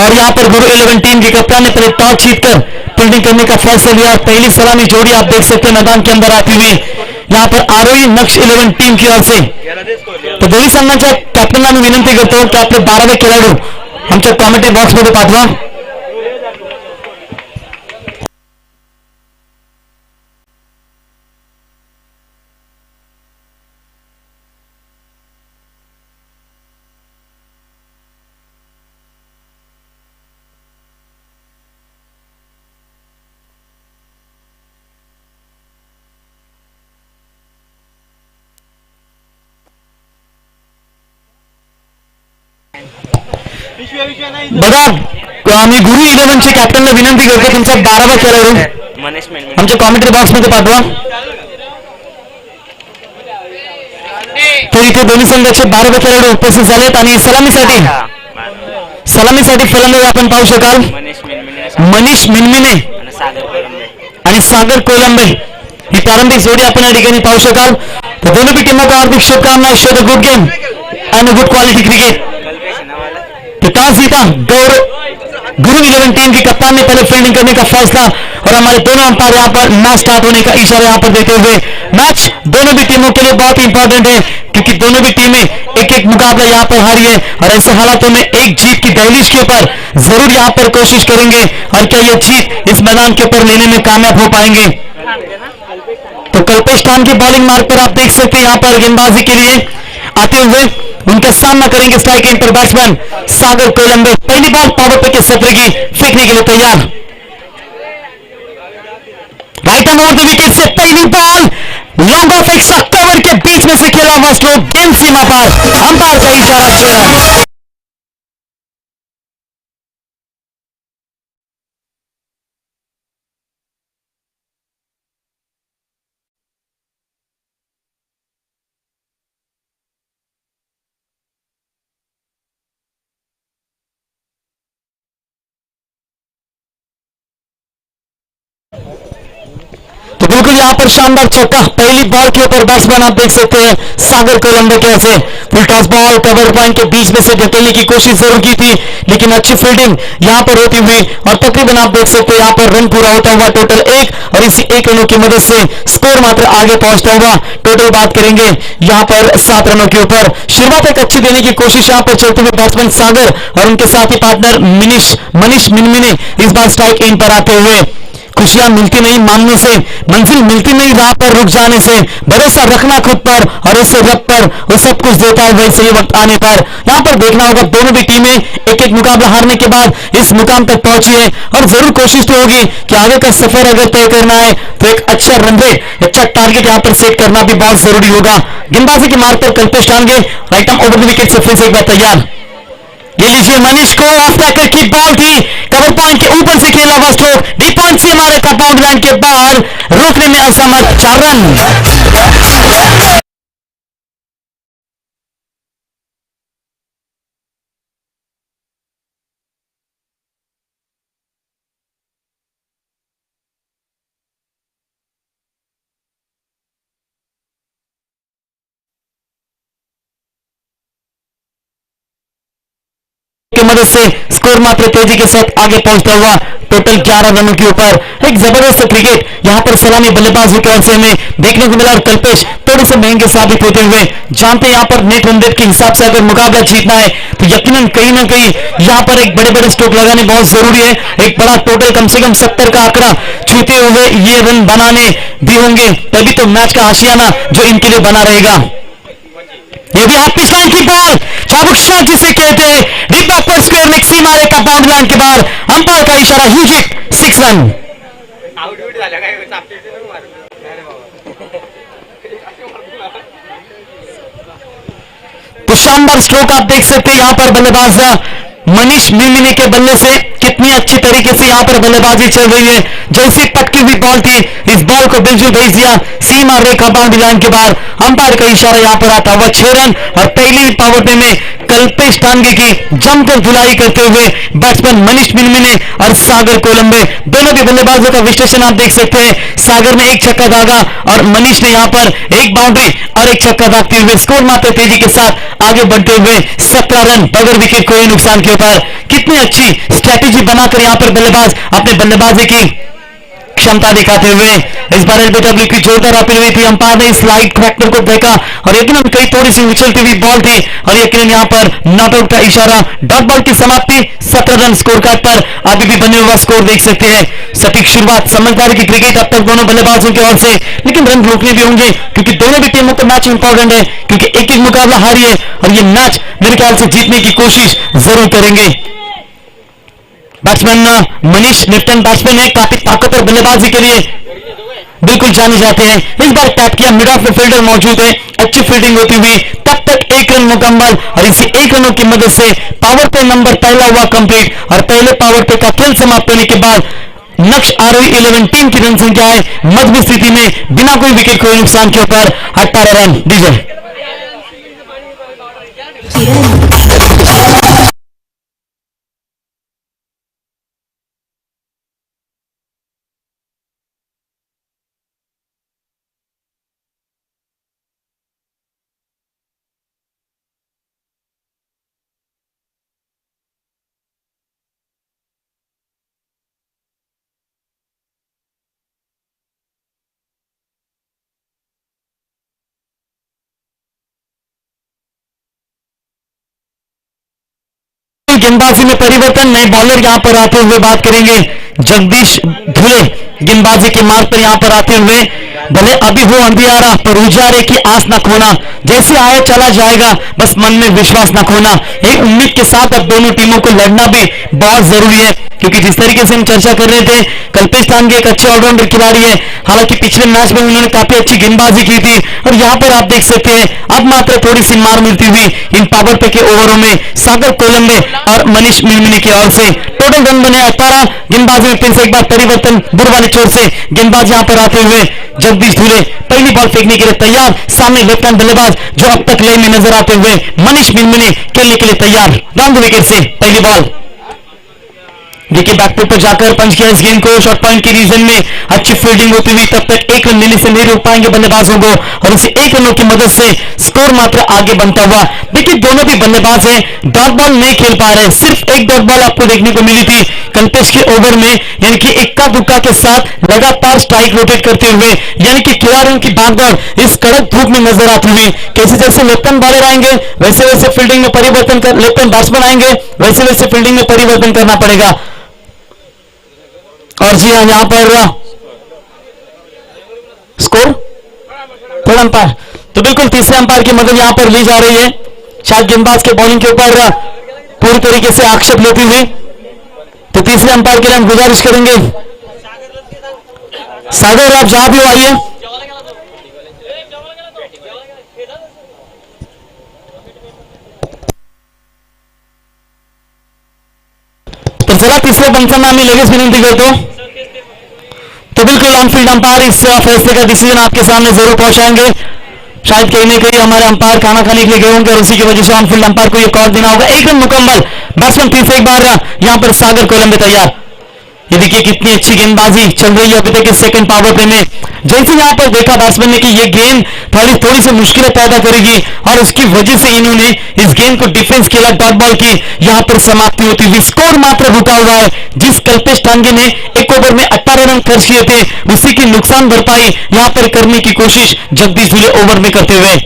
और यहाँ पर गुरु 11 टीम के कप्तान ने पहले टॉस जीतकर फील्डिंग करने का फैसला लिया। पहली सलामी जोड़ी आप देख सकते हैं मैदान के अंदर आती हुई यहाँ पर आरोही नक्श 11 टीम की ओर से। तो दोन्ही संघाच्या कॅप्टनला मी विनंती करतो की आपले 12वे खेळाडू आमच्या कॉमेंट्री बॉक्स मध्ये पाठवा। बघा मी गुरु 11 चे कॅप्टनला विनंती करतो तुमचा 12वा खेळाडू आमच्या कॉमेंट्री बॉक्स मध्ये पाठवा। तर इथे दोन्ही संघाचे 12वे खेळाडू उपस्थित झालेत आणि सलामीसाठी फलंदाज आपण पाहू शकाल मनीष मिनमिने आणि सागर कोलंबे ही प्रारंभिक जोडी आपण या ठिकाणी पाहू शकाल। तर दोनों भी टीमों को हार्दिक शुभकामनाएं। Show the good game and good quality cricket. तो टॉस जीता गुरु 11 टीम की कप्तान ने पहले फील्डिंग करने का फैसला और हमारे दोनों अंपायर यहाँ पर मैच स्टार्ट होने का इशारा यहाँ पर देते हुए मैच दोनों भी टीमों के लिए बहुत ही इंपॉर्टेंट है क्योंकि दोनों भी टीमें एक एक मुकाबला यहाँ पर हारी है और ऐसे हालातों में एक जीत की दहलीज के ऊपर जरूर यहाँ पर कोशिश करेंगे और क्या ये जीत इस मैदान के ऊपर लेने में कामयाब हो पाएंगे। तो कल्पेश खान की बॉलिंग मार्ग पर आप देख सकते हैं यहाँ पर गेंदबाजी के लिए आते हुए उनका सामना करेंगे स्ट्राइक एंड पर बैट्समैन सागर कोलंबे। पहली बॉल पावर पे के सत्र की फेंकने के लिए तैयार। Right hand over the wicket से पहली बॉल लॉन्ग ऑफ एक कवर के बीच में से खेला हुआ स्ट्रोक गेंद सीमा पर अंपायर का इशारा छोड़ा। तो बिल्कुल यहाँ पर शानदार चौका पहली बॉल के ऊपर बैट्समैन आप देख सकते हैं सागर कोलंबे कैसे full toss ball cover point के बीच में से धकेलने की कोशिश जरूर की थी लेकिन अच्छी फील्डिंग यहाँ पर होती हुई और तकरीबन आप देख सकते हैं यहाँ पर रन पूरा होता हुआ टोटल 1 और इसी 1 रनों की मदद से स्कोर मात्र आगे पहुंचता हुआ टोटल बात करेंगे यहाँ पर 7 रनों के ऊपर। शुरुआत एक अच्छी देने की कोशिश यहाँ पर चलते हुए बैट्समैन सागर और उनके साथी पार्टनर मनीष मिनमिने इस बार स्ट्राइक एंड पर आते हुए। खुशियां मिलती नहीं मानने से, मंजिल मिलती नहीं राह पर रुक जाने से, भरोसा रखना खुद पर और उससे रब पर वो सब कुछ देता है वैसे ही वक्त आने पर। यहाँ पर देखना होगा दोनों भी टीमें एक एक मुकाबला हारने के बाद इस मुकाम तक पहुंची है और जरूर कोशिश तो होगी कि आगे का सफर अगर तय करना है तो एक अच्छा रन रेट, अच्छा टारगेट यहाँ पर सेट करना भी बहुत जरूरी होगा। गेंदबाजी के मार्ग पर Kalpesh Khan right arm over the wicket से फिर से एक बार तैयार। ये लीजिए मनीष को ऑफ टैकर की बॉल थी, कवर पॉइंट के ऊपर से खेला हुआ स्ट्रोक डीप पॉइंट से मारे था बाउंड लाइन के बाहर, रोकने में असमर्थ, 4 रन। की मदद से स्कोर मात्र तेजी के साथ आगे पहुंचता हुआ टोटल 11 रनों के ऊपर। एक जबरदस्त क्रिकेट यहां पर सलामी बल्लेबाज के ओर से हमें देखने को मिला और कल्पेश थोड़े से महंगे साबित होते हुए जानते हैं यहां पर नेट रन रेट के हिसाब से अगर मुकाबला जीतना है तो यकीनन कहीं ना कहीं यहां पर एक बड़े बड़े स्ट्रोक लगाने बहुत जरूरी है। एक बड़ा टोटल कम से कम 70 का आंकड़ा छूते हुए ये रन बनाने भी होंगे तभी तो मैच का आशियाना जो इनके लिए बना रहेगा। ये भी हाथ पिछलाइन की बॉल चाबुक शॉट जिसे कहते हैं डिब्बा पर स्क्वायर में सीमा रेखा बाउंड लाइन के बाहर, अंपायर का इशारा ह्यूज हिट, 6 रन। तो शानदार स्ट्रोक आप देख सकते हैं यहां पर बल्लेबाज मनीष मिनमिने के बल्ले से कितनी अच्छी तरीके से यहां पर बल्लेबाजी चल रही है। जैसी पटकी हुई बॉल थी इस बॉल को बिल्कुल भेज दिया सीमा रेखा बाउंड्री लाइन के बाहर, अंपायर का इशारा यहां पर आता हुआ 6 रन और पहली पावर प्ले में कल्पेश टांगे की जमकर धुलाई करते हुए बैट्समैन मनीष मिनमिने और सागर कोलंबे दोनों भी बल्लेबाजों का विश्लेषण आप देख सकते हैं। सागर ने एक छक्का दागा और मनीष ने यहां पर एक बाउंड्री और एक छक्का दागते हुए स्कोर मात्र तेजी के साथ आगे बढ़ते हुए 17 रन बगैर विकेट खोए नुकसान के ऊपर। कितनी अच्छी स्ट्रैटेजी बनाकर यहां पर बल्लेबाज अपने बल्लेबाजी की क्षमता दिखाते हुए इस बार एलबीडब्ल्यू की जोरदार अपील हुई थी। अंपायर ने स्लाइड फैक्टर को देखा और यकीनन कई थोड़ी सी उछलती हुई बॉल थी और यकीनन यहां पर नॉट आउट का इशारा। डॉट बॉल की समाप्ति 17 रन स्कोर कार्ड पर अभी भी बने हुआ स्कोर देख सकते हैं। सटीक शुरुआत समझदारी की क्रिकेट अब तक दोनों बल्लेबाजों की ओर से, लेकिन रन रोकने भी होंगे क्योंकि दोनों भी टीमों को मैच इंपॉर्टेंट है क्योंकि एक एक मुकाबला हारी है और ये मैच मेरे ख्याल से जीतने की कोशिश जरूर करेंगे। बैट्समैन मनीष लिप्टन बैट्समैन है, काफी ताकतवर बल्लेबाजी के लिए बिल्कुल जाने जाते हैं। इस बार टैप किया, मिड ऑफ फील्डर मौजूद है, अच्छी फील्डिंग होती हुई तब तक एक रन मुकम्मल और इसी एक रनों की मदद से पावर प्ले नंबर पहला हुआ कंप्लीट और पहले पावर प्ले का खेल समाप्त होने के बाद नक्श आरोही 11 टीम की रन संख्या है मजबूत स्थिति में बिना कोई विकेट खोए नुकसान के ऊपर 18 रन दीजिए। गेंदबाजी में परिवर्तन, नए बॉलर यहां पर आते हुए बात करेंगे जगदीश धुले गेंदबाजी के मार्ग पर यहां पर आते हुए। भले अभी हो अंधियारा पर उजारे की आस न खोना, जैसे आया चला जाएगा बस मन में विश्वास न खोना। एक उम्मीद के साथ अब दोनों टीमों को लड़ना भी बहुत जरूरी है क्योंकि जिस तरीके से हम चर्चा कर रहे थे कल्पेश टांगे एक अच्छे ऑलराउंडर खिलाड़ी है, हालांकि पिछले मैच में उन्होंने काफी अच्छी गेंदबाजी की थी और यहां पर आप देख सकते हैं अब मात्र थोड़ी सी मार मिलती हुई इन पावर प्ले के ओवरों में सागर कोलंबे और मनीष मिनमिने की ओर से। टोटल रन बने 18। गेंदबाजी में फिर से एक बार परिवर्तन, बुरवा निचोड़ से गेंदबाज यहां पर आते हुए जगदीश धुले पहली बॉल फेंकने के लिए तैयार, सामने लेफ्ट हैंड बल्लेबाज जो अब तक लय में नजर आते हुए मनीष मिनमिने खेलने के लिए तैयार। डाउन द विकेट से पहली बॉल, देखिए बैकफुट पर जाकर पंच किया इस गेंद को शॉर्ट पॉइंट के रीजन में अच्छी फील्डिंग होती हुई तब तक एक रन लेने से नहीं रोक पाएंगे बल्लेबाजों को और इसी एक रनों की मदद से स्कोर मात्र आगे बनता हुआ। देखिए दोनों भी बल्लेबाज हैं, डॉट बॉल नहीं खेल पा रहे, सिर्फ एक डॉट बॉल आपको देखने को मिली थी कल्पेश के ओवर में, यानी कि इक्का दुक्का के साथ लगातार स्ट्राइक रोटेट करते हुए, यानी कि खिलाड़ियों की भागदौड़ इस कड़क धूप में नजर आती हुई। कैसे जैसे लेफ्ट हैंड बॉलर आएंगे वैसे वैसे फील्डिंग में परिवर्तन कर, लेफ्ट हैंड बैट्समैन आएंगे वैसे वैसे फील्डिंग में परिवर्तन करना पड़ेगा। और जी हाँ यहां पर स्कोर थर्ड अंपायर, तो बिल्कुल तीसरे अंपायर की मदद यहां पर ली जा रही है, शायद गेंदबाज के बॉलिंग के ऊपर पूरी तरीके से आक्षेप लेती हुई। तो तीसरे अंपायर के लिए हम गुजारिश करेंगे सागर आप जहां भी आइए। तो जरा तीसरे पंचनामे लगेज विनंती करता हूं। तो बिल्कुल ऑनफील्ड अंपायर इस फैसले का डिसीजन आपके सामने जरूर पहुंचाएंगे। शायद कहीं ना कहीं हमारे अंपायर खाना खाने के लिए गए होंगे और उसी की वजह से ऑनफील्ड अंपायर को यह कॉल देना होगा। एक रन मुकम्मल, बैट्समैन फिर से एक बार यहां पर सागर कोलंबे तैयार। ये देखिए कितनी अच्छी गेंदबाजी चल रही है अभी तक इस सेकंड पावर प्ले में। जैसे यहां पर देखा बैट्समैन ने कि ये गेंद थोड़ी सी मुश्किलें पैदा करेगी और उसकी वजह से इन्होंने इस गेंद को डिफेंस किया, डॉट बॉल की यहां पर समाप्ति होती हुई। स्कोर मात्र रुका हुआ है, जिस कल्पेश टांगे ने एक ओवर में 18 रन खर्च किए थे उसी की नुकसान भरपाई यहां पर करने की कोशिश जगदीश धुले ओवर में करते हुए।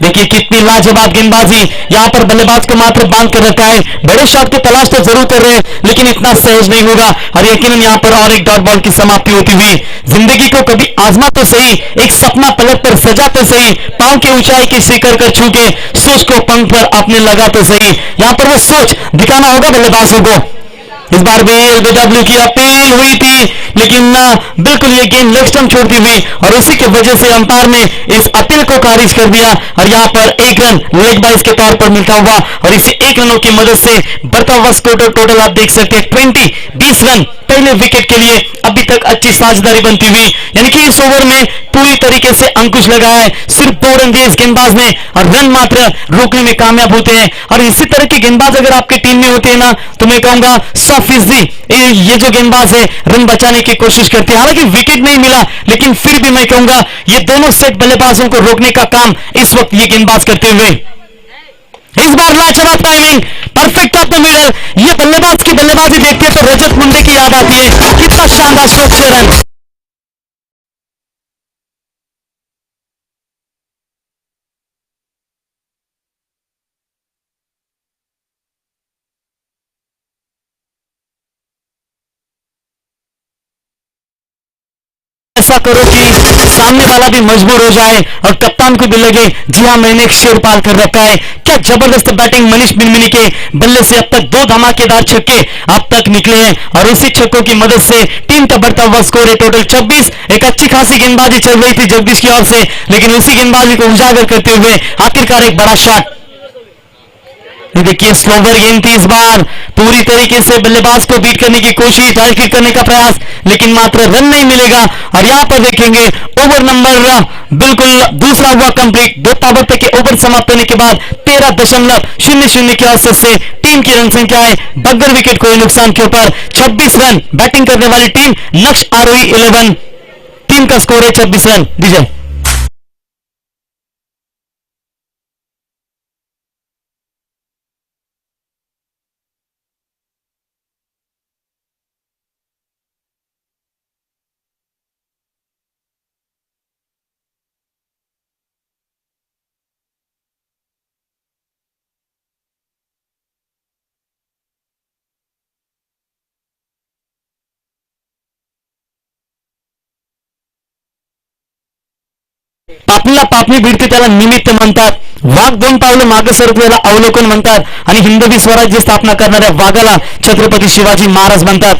देखिए कितनी लाजवाब गेंदबाजी, यहां पर बल्लेबाज को मात्र बांध कर रखा है। बड़े शॉट की तलाश तो जरूर कर रहे हैं लेकिन इतना सहज नहीं होगा और यकीनन यहां पर और एक डॉट बॉल की समाप्ति होती हुई। जिंदगी को कभी आजमा तो सही, एक सपना पलट पर सजा तो सही, पांव की ऊंचाई के शिखर कर छू के सोच को पंख पर आपने लगा तो सही। यहां पर वो सोच दिखाना होगा बल्लेबाजों को। इस बार भी एलबीडब्ल्यू की अपील हुई थी, लेकिन बिल्कुल ये गेंद लेग स्टंप छोड़ती हुई और उसी की वजह से अंपायर ने इस अपील को खारिज कर दिया और यहां पर एक रन लेग बाइस के तौर पर मिलता हुआ और इसी एक रनों की मदद से बढ़ता हुआ स्कोर टोटल आप देख सकते हैं 20 रन पहले विकेट के लिए अभी तक अच्छी साझेदारी बनती हुई, यानी कि इस ओवर में पूरी तरीके से अंकुश लगाया है सिर्फ 2 रन दिए इस गेंदबाज ने और रन मात्र रोकने में कामयाब होते हैं। और इसी तरह के गेंदबाज अगर आपकी टीम में होते हैं ना, तो मैं कहूंगा 100% ये जो गेंदबाज है रन बचाने की कोशिश करते हैं। हालांकि विकेट नहीं मिला, लेकिन फिर भी मैं कहूंगा ये दोनों सेट बल्लेबाजों को रोकने का काम इस वक्त ये गेंदबाज करते हुए। इस बार लाजवाब timing, perfect of the middle. ये बल्लेबाज की बल्लेबाजी देखते हैं तो रजत मुंडे की याद आती है, कितना शानदार स्ट्रोक 6 रन। ऐसा करो कि सामने वाला भी मजबूर हो जाए और कप्तान को भी लगे जी हां मैंने एक शेर पार कर रखा है। क्या जबरदस्त बैटिंग मनीष मिनमिनी के बल्ले से अब तक 2 धमाकेदार छक्के अब तक निकले हैं और उसी छक्कों की मदद से टीम का बढ़ता हुआ स्कोर है टोटल 26। एक अच्छी खासी गेंदबाजी चल रही थी जगदीश की ओर से, लेकिन उसी गेंदबाजी को उजागर करते हुए आखिरकार एक बड़ा शॉट। देखिए स्लोवर गेंद थी इस बार, पूरी तरीके से बल्लेबाज को बीट करने की कोशिश, टारगेट करने का प्रयास, लेकिन मात्र रन नहीं मिलेगा। और यहां पर देखेंगे ओवर नंबर बिल्कुल दूसरा हुआ कंप्लीट। 2 ताबड़तोड़ के ओवर समाप्त होने के बाद 13.00 के औसत से टीम की रन संख्या है बगैर विकेट कोई नुकसान के ऊपर 26 रन। बैटिंग करने वाली टीम नक्श आरोही 11, टीम का स्कोर है 26 रन। विजय पापणीला पापणी भिडते त्याला निमित्त म्हणतात, वाघ 2 पावलं मागे सरकलेला अवलोकन म्हणतात आणि हिंदवी स्वराज्य स्थापना करणाऱ्या वाघाला छत्रपति शिवाजी महाराज म्हणतात।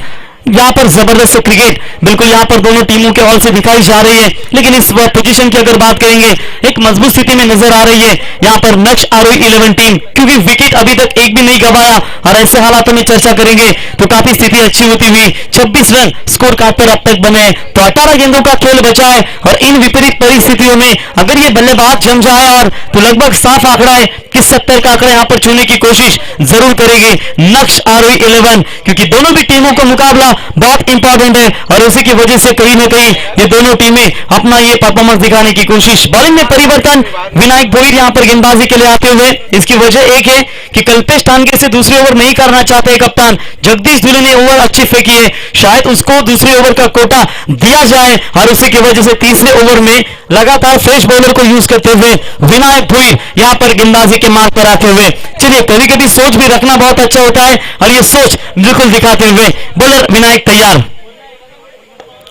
यहां पर जबरदस्त क्रिकेट बिल्कुल यहां पर दोनों टीमों के हॉल से दिखाई जा रही है, लेकिन इस पोजीशन की अगर बात करेंगे एक मजबूत स्थिति में नजर आ रही है यहां पर नक्श आरोही 11 टीम, क्योंकि विकेट अभी तक एक भी नहीं गंवाया और ऐसे हालातों में चर्चा करेंगे तो काफी स्थिति अच्छी होती हुई 26 रन स्कोर कार्ड पर अब तक बने तो 18 गेंदों का खेल बचा है। और इन विपरीत परिस्थितियों में अगर ये बल्लेबाज जम जाए और तो लगभग साफ आंकड़ा है कि 70 का आंकड़ा यहां पर छूने की कोशिश जरूर करेंगे नक्श आरोही 11, क्योंकि दोनों भी टीमों का मुकाबला बहुत इंपॉर्टेंट है और उसी की वजह से कहीं ना कहीं ये दोनों टीमें अपना ये परफॉर्मेंस दिखाने की कोशिश। बॉलिंग में परिवर्तन, विनायक भोईर यहां पर गेंदबाजी के लिए आते हुए, इसकी वजह एक है कि कल्पेश टांगे से दूसरे ओवर नहीं करना चाहते कप्तान जगदीश दुले ने ओवर अच्छी फेंकी है, शायद उसको दूसरे ओवर का कोटा दिया जाए और उसी की वजह से तीसरे ओवर में लगातार फ्रेश बॉलर को यूज करते हुए विनायक भोईर यहां पर गेंदबाजी के मार्ग पर आते हुए। चलिए कभी कभी सोच भी रखना बहुत अच्छा होता है और ये सोच बिल्कुल दिखाते हुए बॉलर विनायक तैयार।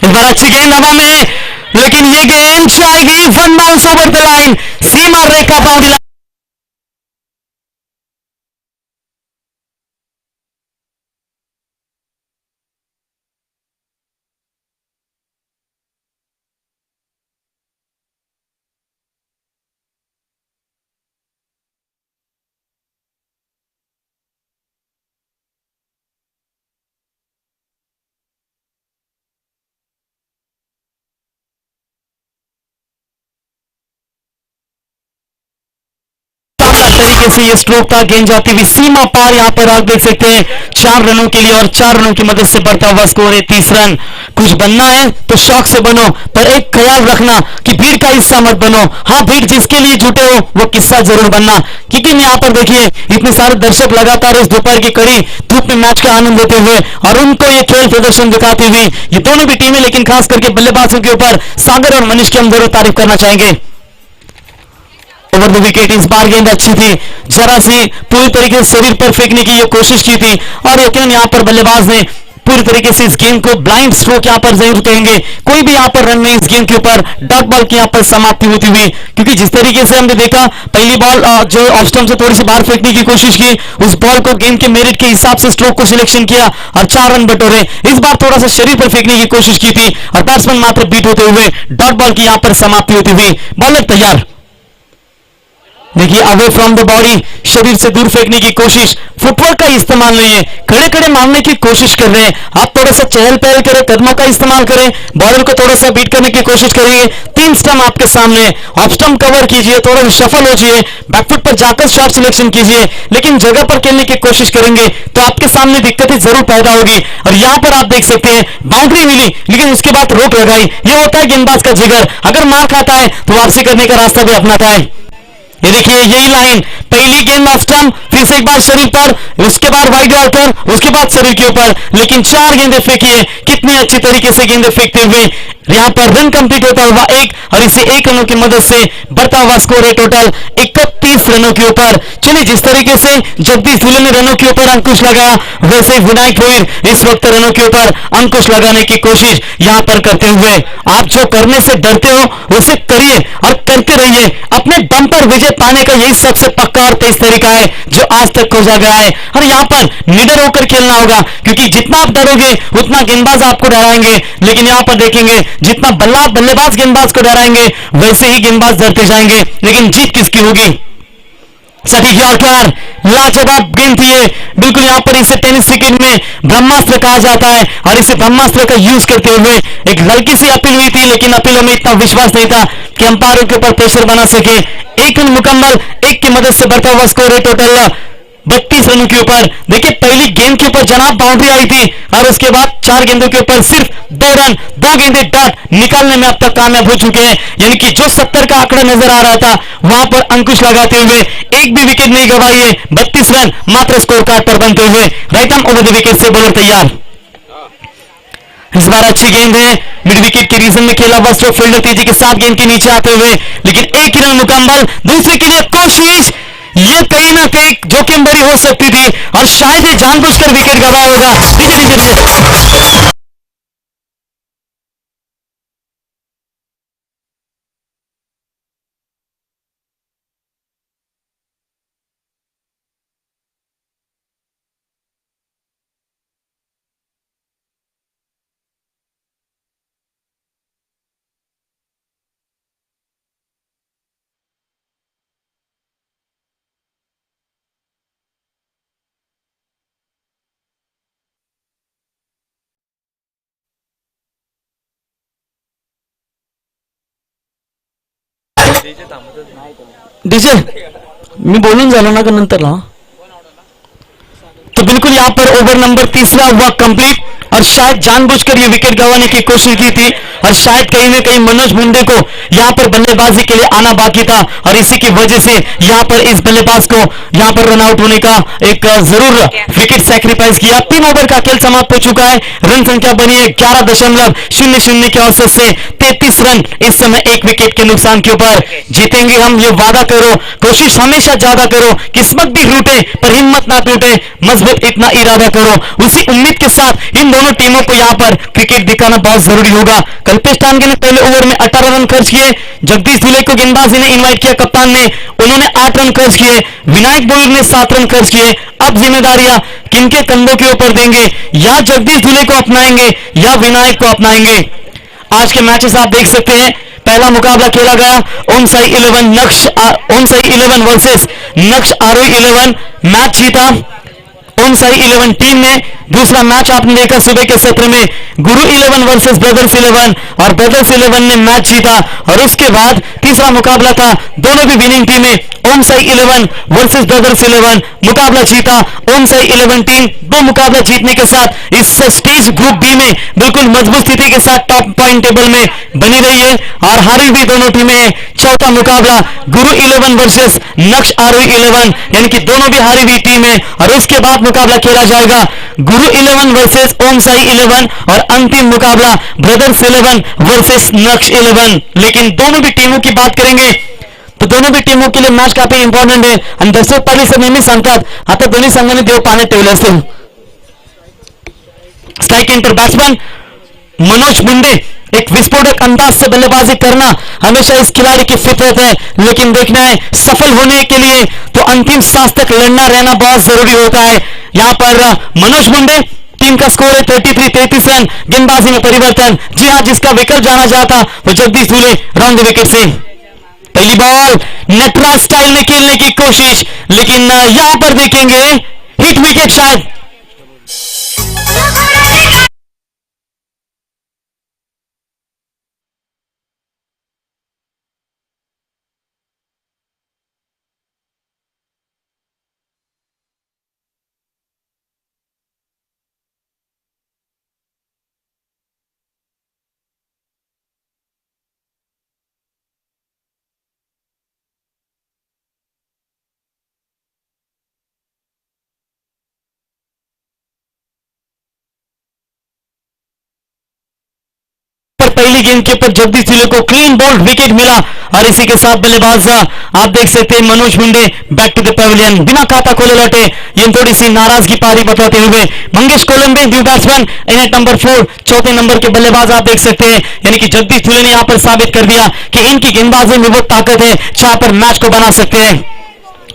इस बार अच्छी गेंद हवा में, लेकिन ये गेंद जाएगी 1 bounce over the line, Seema Rekha boundary. तरीके से ये स्ट्रोक था, गेंद जाती हुई सीमा पार। यहां पर आप देख सकते हैं 4 रनों के लिए और 4 रनों की मदद से बढ़ता हुआ स्कोर है 30 रन। कुछ बनना है तो शौक से बनो, पर एक ख्याल रखना कि भीड़ का हिस्सा मत बनो। हाँ, भीड़ जिसके लिए जुटे हो वो किस्सा जरूर बनना, क्योंकि यहां पर देखिए इतने सारे दर्शक लगातार इस दोपहर की कड़ी धूप में मैच का आनंद लेते हुए और उनको ये खेल प्रदर्शन दिखाते हुए ये दोनों भी टीमें, लेकिन खास करके बल्लेबाजों के ऊपर सागर और मनीष की हम जरूर तारीफ करना चाहेंगे। ओवर द विकेट इस बार गेंद अच्छी थी, जरा सी पूरी तरीके से शरीर पर फेंकने की ये कोशिश की थी और यकीनन यहां पर बल्लेबाज ने पूरी तरीके से इस गेम को ब्लाइंड स्ट्रोक यहां पर जरूर कहेंगे, कोई भी यहां पर रन नहीं इस गेम के ऊपर, डॉट बॉल की यहां पर समाप्ति होती हुई, क्योंकि जिस तरीके से हमने देखा पहली बॉल जो ऑफ स्टंप से थोड़ी सी बाहर फेंकने की कोशिश की, उस बॉल को गेम के मेरिट के हिसाब से स्ट्रोक को सिलेक्शन किया और 4 रन बटोरे। इस बार थोड़ा सा शरीर पर फेंकने की कोशिश की थी और बैट्समैन मात्र बीट होते हुए डॉट बॉल की यहां पर समाप्ति होती हुई। बॉलर तैयार, देखिए अवे फ्रॉम द बॉडी, शरीर से दूर फेंकने की कोशिश, फुटवर्क का इस्तेमाल नहीं है, खड़े खड़े मारने की कोशिश कर रहे हैं। आप थोड़ा सा चहल पहल करें, कदमों का इस्तेमाल करें, बॉलर को थोड़ा सा बीट करने की कोशिश करिए। 3 स्टंप आपके सामने, ऑफ स्टंप कवर कीजिए, थोड़ा शफल हो जाइए, बैकफुट पर जाकर शॉट सिलेक्शन कीजिए, लेकिन जगह पर खेलने की कोशिश करेंगे तो आपके सामने दिक्कतें जरूर पैदा होगी। और यहां पर आप देख सकते हैं बाउंड्री मिली लेकिन उसके बाद रोक लगाई। यह होता है गेंदबाज का जिगर, अगर मार खाता है तो वापसी करने का रास्ता भी अपनाता है। ये देखिए यही लाइन, पहली गेंद ऑफ स्टंप, फिर से एक बार शरीर पर, उसके बाद वाइड ऑल्टर, उसके बाद शरीर के ऊपर, लेकिन 4 गेंदें फेंकी है। कितने अच्छी तरीके से गेंदें फेंकते हुए यहां पर रन कंप्लीट होता हुआ 1, और इसे 1 रनों की मदद से बढ़ता हुआ स्कोर है टोटल 31 रनों के ऊपर। चलिए जिस तरीके से जगदीश धुले ने रनों के ऊपर अंकुश लगाया, वैसे विनायक भोईर इस वक्त रनों के ऊपर अंकुश लगाने की कोशिश यहां पर करते हुए, आप जो करने से डरते हो उसे करिए और करते रहिए। अपने दम पर विजय पाने का यही सबसे पक्का और तेज तरीका है जो आज तक खोजा गया है। और यहां पर निडर होकर खेलना होगा, क्योंकि जितना आप डरोगे उतना गेंदबाज आपको डराएंगे, लेकिन यहां पर देखेंगे जितना बल्लेबाज गेंदबाज को डराएंगे वैसे ही गेंदबाज डरते जाएंगे, लेकिन जीत किसकी होगी? सटीक यॉर्कर, लाजवाब गेंद थी ये, बिल्कुल यहां पर इसे टेनिस क्रिकेट में ब्रह्मास्त्र कहा जाता है, और इसे ब्रह्मास्त्र का यूज करते हुए एक हल्की सी अपील हुई थी, लेकिन अपीलों में इतना विश्वास नहीं था कि अंपायरों के ऊपर प्रेशर बना सके। 1 रन मुकम्मल, 1 की मदद से बढ़ता हुआ स्कोर है टोटल 32 रनों के ऊपर। देखिए पहली गेंद के ऊपर जनाब बाउंड्री आई थी और उसके बाद 4 गेंदों के ऊपर सिर्फ 2 रन, 2 गेंदें डॉट निकालने में अब तक कामयाब हो चुके हैं। यानी कि जो 70 का आंकड़ा नजर आ रहा था वहां पर अंकुश लगाते हुए एक भी विकेट नहीं गंवाई है। 32 रन मात्र स्कोर कार्ड पर बनते हुए। Right arm over the wicket से बॉलर तैयार, इस बार अच्छी गेंद है, मिड विकेट के रीजन में खेला हुआ स्ट्रोक फील्डर तेजी के साथ गेंद के नीचे आते हुए, लेकिन 1 रन मुकम्मल। दूसरे के लिए कोशिश, ये कहीं ना कहीं जोखिम भरी हो सकती थी और शायद ये जानबूझकर विकेट गंवाया होगा। दीजिए डीजे मी बोलून झालं ना का नंतर ना, तो बिल्कुल यहां पर ओवर नंबर 3 हुआ कंप्लीट, और शायद जानबूझकर ये विकेट गंवाने की कोशिश की थी, और शायद कहीं ना कहीं मनोज मुंडे को यहां पर बल्लेबाजी के लिए आना बाकी था, और इसी की वजह से यहां पर इस बल्लेबाज को यहां पर रन आउट होने का एक जरूर विकेट सैक्रिफाइस किया। 3 ओवर का खेल समाप्त हो चुका है, रन संख्या बनी है 11.00 के औसत से 33 रन इस समय 1 विकेट के नुकसान के ऊपर। जीतेंगे हम, ये वादा करो, कोशिश हमेशा ज्यादा करो, किस्मत भी रूठे पर हिम्मत ना टूटे, मजबूत इतना इरादा करो। उसी उम्मीद के साथ इन दोनों टीमों को यहां पर क्रिकेट दिखाना बहुत जरूरी होगा। कल्पेश टांगे ने पहले ओवर में 18 रन खर्च किए, जगदीश धुले को गेंदबाजी ने इनवाइट किया कप्तान ने, उन्होंने 8 रन खर्च किए, विनायक भोईर ने 7 रन खर्च किए। अब जिम्मेदारियां किनके कंधों के ऊपर देंगे? या जगदीश धुले को अपनाएंगे या विनायक को अपनाएंगे? आज के मैचेस आप देख सकते हैं, पहला मुकाबला खेला गया ओम साई 11 वर्सेस नक्श आरोही 11, मैच जीता ओम साई 11 टीम ने। दूसरा मैच आपने देखा सुबह के सत्र में गुरु 11 वर्सेस ब्रदर्स 11, और ब्रदर्स 11 ने मैच जीता। और उसके बाद तीसरा मुकाबला था, दोनों भी विनिंग टीमें, ओम साई 11 वर्सेस ब्रदर्स 11, मुकाबला जीता ओम साई 11 टीम। 2 मुकाबला जीतने के साथ इस स्टेज ग्रुप बी में बिल्कुल मजबूत स्थिति के साथ टॉप पॉइंट टेबल में बनी रही है, और हारी भी दोनों टीमें हैं। चौथा मुकाबला गुरु 11 वर्सेस नक्श आरोही 11, यानी कि दोनों भी हारी हुई टीम है, और उसके बाद मुकाबला खेला जाएगा गुरु 11 वर्सेस ओम साई 11, और अंतिम मुकाबला ब्रदर्स 11 वर्सेस नक्श 11। लेकिन दोनों भी टीमों की बात करेंगे तो दोनों भी टीमों के लिए मैच काफी इंपॉर्टंट है, आणि दर्शक पाली नेहमी सांगतात आता दोन्ही संघाने देव पाण्यात ठेवले असतील, स्ट्राइक एंड पर बैट्समैन मनोज मुंडे। एक विस्फोटक अंदाज से बल्लेबाजी करना हमेशा इस खिलाड़ी की फितरत है, लेकिन देखना है सफल होने के लिए तो अंतिम सांस तक लड़ना रहना बहुत जरूरी होता है। यहां पर मनोज मुंडे, टीम का स्कोर है 33 रन। गेंदबाजी में परिवर्तन, जी हां, जिसका विकल्प जाना चाहता वो जगदीश दूल्हे राउंड द विकेट से। पहली बॉल नटराज स्टाइल में खेलने की कोशिश, लेकिन यहां पर देखेंगे हिट विकेट शायद। पर पहली गेंद के ऊपर जगदीश दूल्हे को क्लीन बोल्ड विकेट मिला और इसी के साथ बल्लेबाज आप देख सकते हैं मनोज मुंडे बैक टू द पवेलियन, बिना खाता खोले लौटे। ये थोड़ी सी नाराजगी पारी बताते हुए Mangesh Kolambe new batsman in at number 4, चौथे नंबर के बल्लेबाज आप देख सकते हैं, यानी कि जगदीश दूल्हे ने यहां पर साबित कर दिया कि इनकी गेंदबाजी में वो ताकत है जहां पर मैच को बना सकते हैं।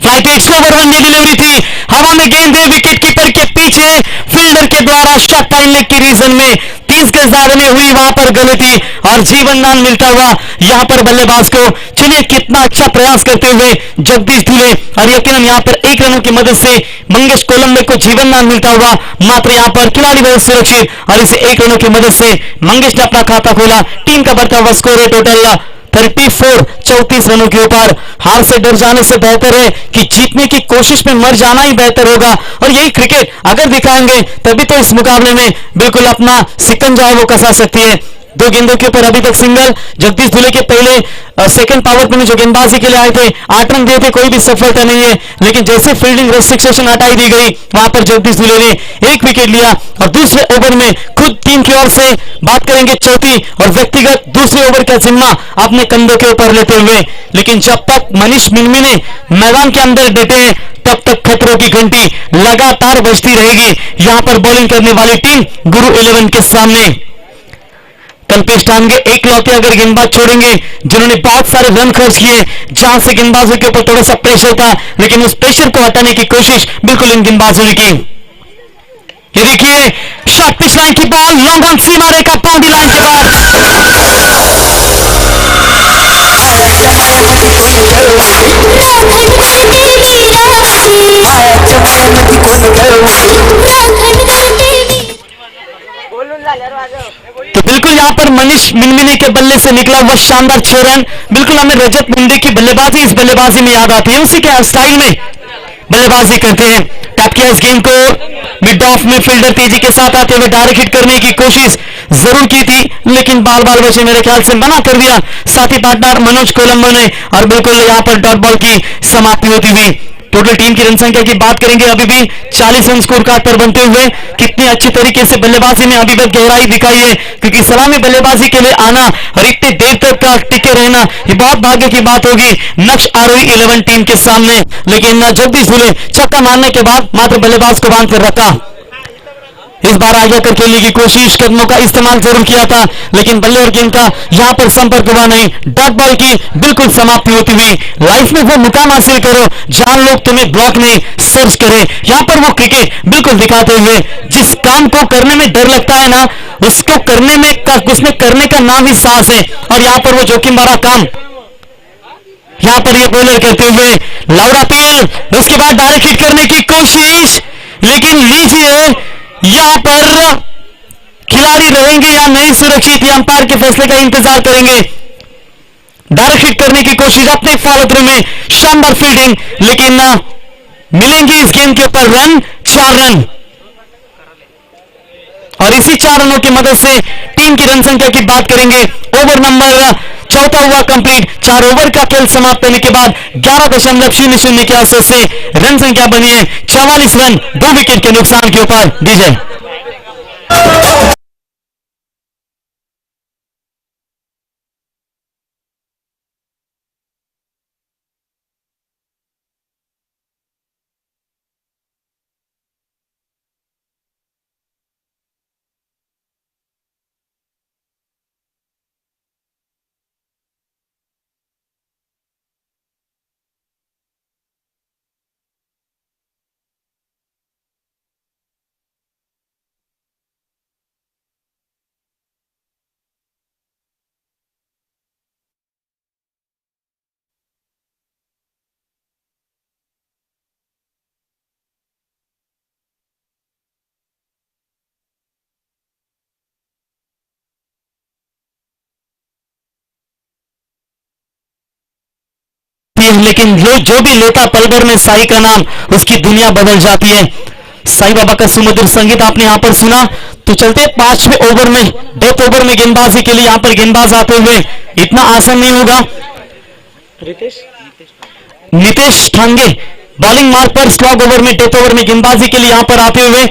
फ्लाइट एट स्लोवर वन की डिलीवरी थी, हवा में गेंद है विकेट कीपर के पीछे, फील्डर के द्वारा शॉट टाइम की रीजन में 30 गज दायरे में हुई वहां पर गलती और जीवन दान मिलता हुआ यहां पर बल्लेबाज को। चलिए कितना अच्छा प्रयास करते हुए जगदीश दूल्हे और यकीनन यहां पर 1 रनों की मदद से मंगेश कोलंबे को जीवन दान मिलता हुआ, मात्र यहां पर खिलाड़ी बहुत सुरक्षित और इसे 1 रनों की मदद से मंगेश ने अपना खाता खोला। टीम का बढ़ता हुआ स्कोर है टोटल 34 रनों के ऊपर। हार से डर जाने से बेहतर है कि जीतने की कोशिश में मर जाना ही बेहतर होगा और यही क्रिकेट अगर दिखाएंगे तभी तो इस मुकाबले में बिल्कुल अपना सिकंजा है वो कसा सकती है। 2 गेंदों के ऊपर अभी तक सिंगल। जगदीश दूल्हे के पहले सेकंड पावर प्ले में जो गेंदबाजी के लिए आए थे 8 रन दिए थे, कोई भी सफलता नहीं है, लेकिन जैसे फील्डिंग रेस्ट्रिक्शन हटाई दी गई वहां पर जगदीश दूल्हे ने 1 विकेट लिया और दूसरे ओवर में खुद टीम की ओर से बात करेंगे चौथी और व्यक्तिगत दूसरे ओवर का जिम्मा अपने कंधों के ऊपर लेते हुए। लेकिन जब तक मनीष मिनमिने मैदान के अंदर डटे हैं तब तक खतरों की घंटी लगातार बजती रहेगी यहां पर बॉलिंग करने वाली टीम गुरु 11 के सामने। कल्पेश टांगे एक लौते अगर गेंदबाज छोड़ेंगे जिन्होंने बहुत सारे रन खर्च किए, जहां से गेंदबाजों के ऊपर थोड़ा सा प्रेशर था, लेकिन उस प्रेशर को हटाने की कोशिश बिल्कुल इन गेंदबाजों ने की। ये देखिए शॉट पिच लाइन की ball long on Seema Rekha boundary line के तो बिल्कुल यहां पर मनीष मिनमिने के बल्ले से निकला हुआ शानदार 6 रन। बिल्कुल हमें रजत मुंडे की बल्लेबाजी इस बल्लेबाजी में याद आती है, उसी के स्टाइल में बल्लेबाजी करते हैं। टैप किया इस गेंद को मिड ऑफ में, फील्डर तेजी के साथ आते हुए डायरेक्ट हिट करने की कोशिश जरूर की थी, लेकिन बाल बाल बचे मेरे ख्याल से मना कर दिया साथी पार्टनर मनोज कोलंबो ने और बिल्कुल यहां पर डॉट बॉल की समाप्ति होती हुई। टोटल टीम की रन संख्या की बात करेंगे अभी भी 40 रन स्कोर कार्ड पर बनते हुए। कितनी अच्छी तरीके से बल्लेबाजी में अभी तक गहराई दिखाई है, क्योंकि सलामी बल्लेबाजी के लिए आना और इतनी देर तक का टिके रहना ये बहुत भाग्य की बात होगी नक्श आरोही 11 टीम के सामने। लेकिन जगदीश दूल्हे छक्का मारने के बाद मात्र बल्लेबाज को बांध कर रखा। इस बार आगे कर खेलने की कोशिश, कदमों का इस्तेमाल जरूर किया था, लेकिन बल्ले और गेंद का यहां पर संपर्क हुआ नहीं। डॉट बॉल की बिल्कुल समाप्ति होती हुई। लाइफ में वो मुकाम हासिल करो जहां लोग तुम्हें ब्लॉक में सर्च करें, यहां पर वो क्रिकेट बिल्कुल दिखाते हुए जिस काम को करने में डर लगता है ना, उसको करने में उसमें करने का नाम ही साहस है। और यहां पर वो जोखिम भरा काम यहां पर ये बॉलर करते हुए लाउड अपील, उसके बाद डायरेक्ट हिट करने की कोशिश, लेकिन लीजिए यहां पर खिलाड़ी रहेंगे या नहीं सुरक्षित, ये अंपायर के फैसले का इंतजार करेंगे। डायरेक्ट हिट करने की कोशिश अपने फॉलो थ्रू में, शानदार फील्डिंग, लेकिन मिलेंगे इस गेंद के ऊपर रन, 4 रन और इसी 4 रनों की मदद से टीम की रन संख्या की बात करेंगे। ओवर नंबर चौथा हुआ कंप्लीट। 4 ओवर का खेल समाप्त होने के बाद 11.00 के औसत से रन संख्या बनी है 44 रन 2 विकेट के नुकसान के ऊपर। डीजे है, लेकिन जो भी लेता पल भर में साई का नाम, उसकी दुनिया बदल जाती है। साई बाबा का सुमधुर संगीत आपने यहां पर सुना। तो चलते 5वें ओवर में, डेथ ओवर में गेंदबाजी के लिए यहां पर गेंदबाज आते हुए। इतना आसान नहीं होगा। नितेश ठांगे बॉलिंग मार्ग पर स्लॉग ओवर में, डेथ ओवर में गेंदबाजी के लिए यहां पर आते हुए।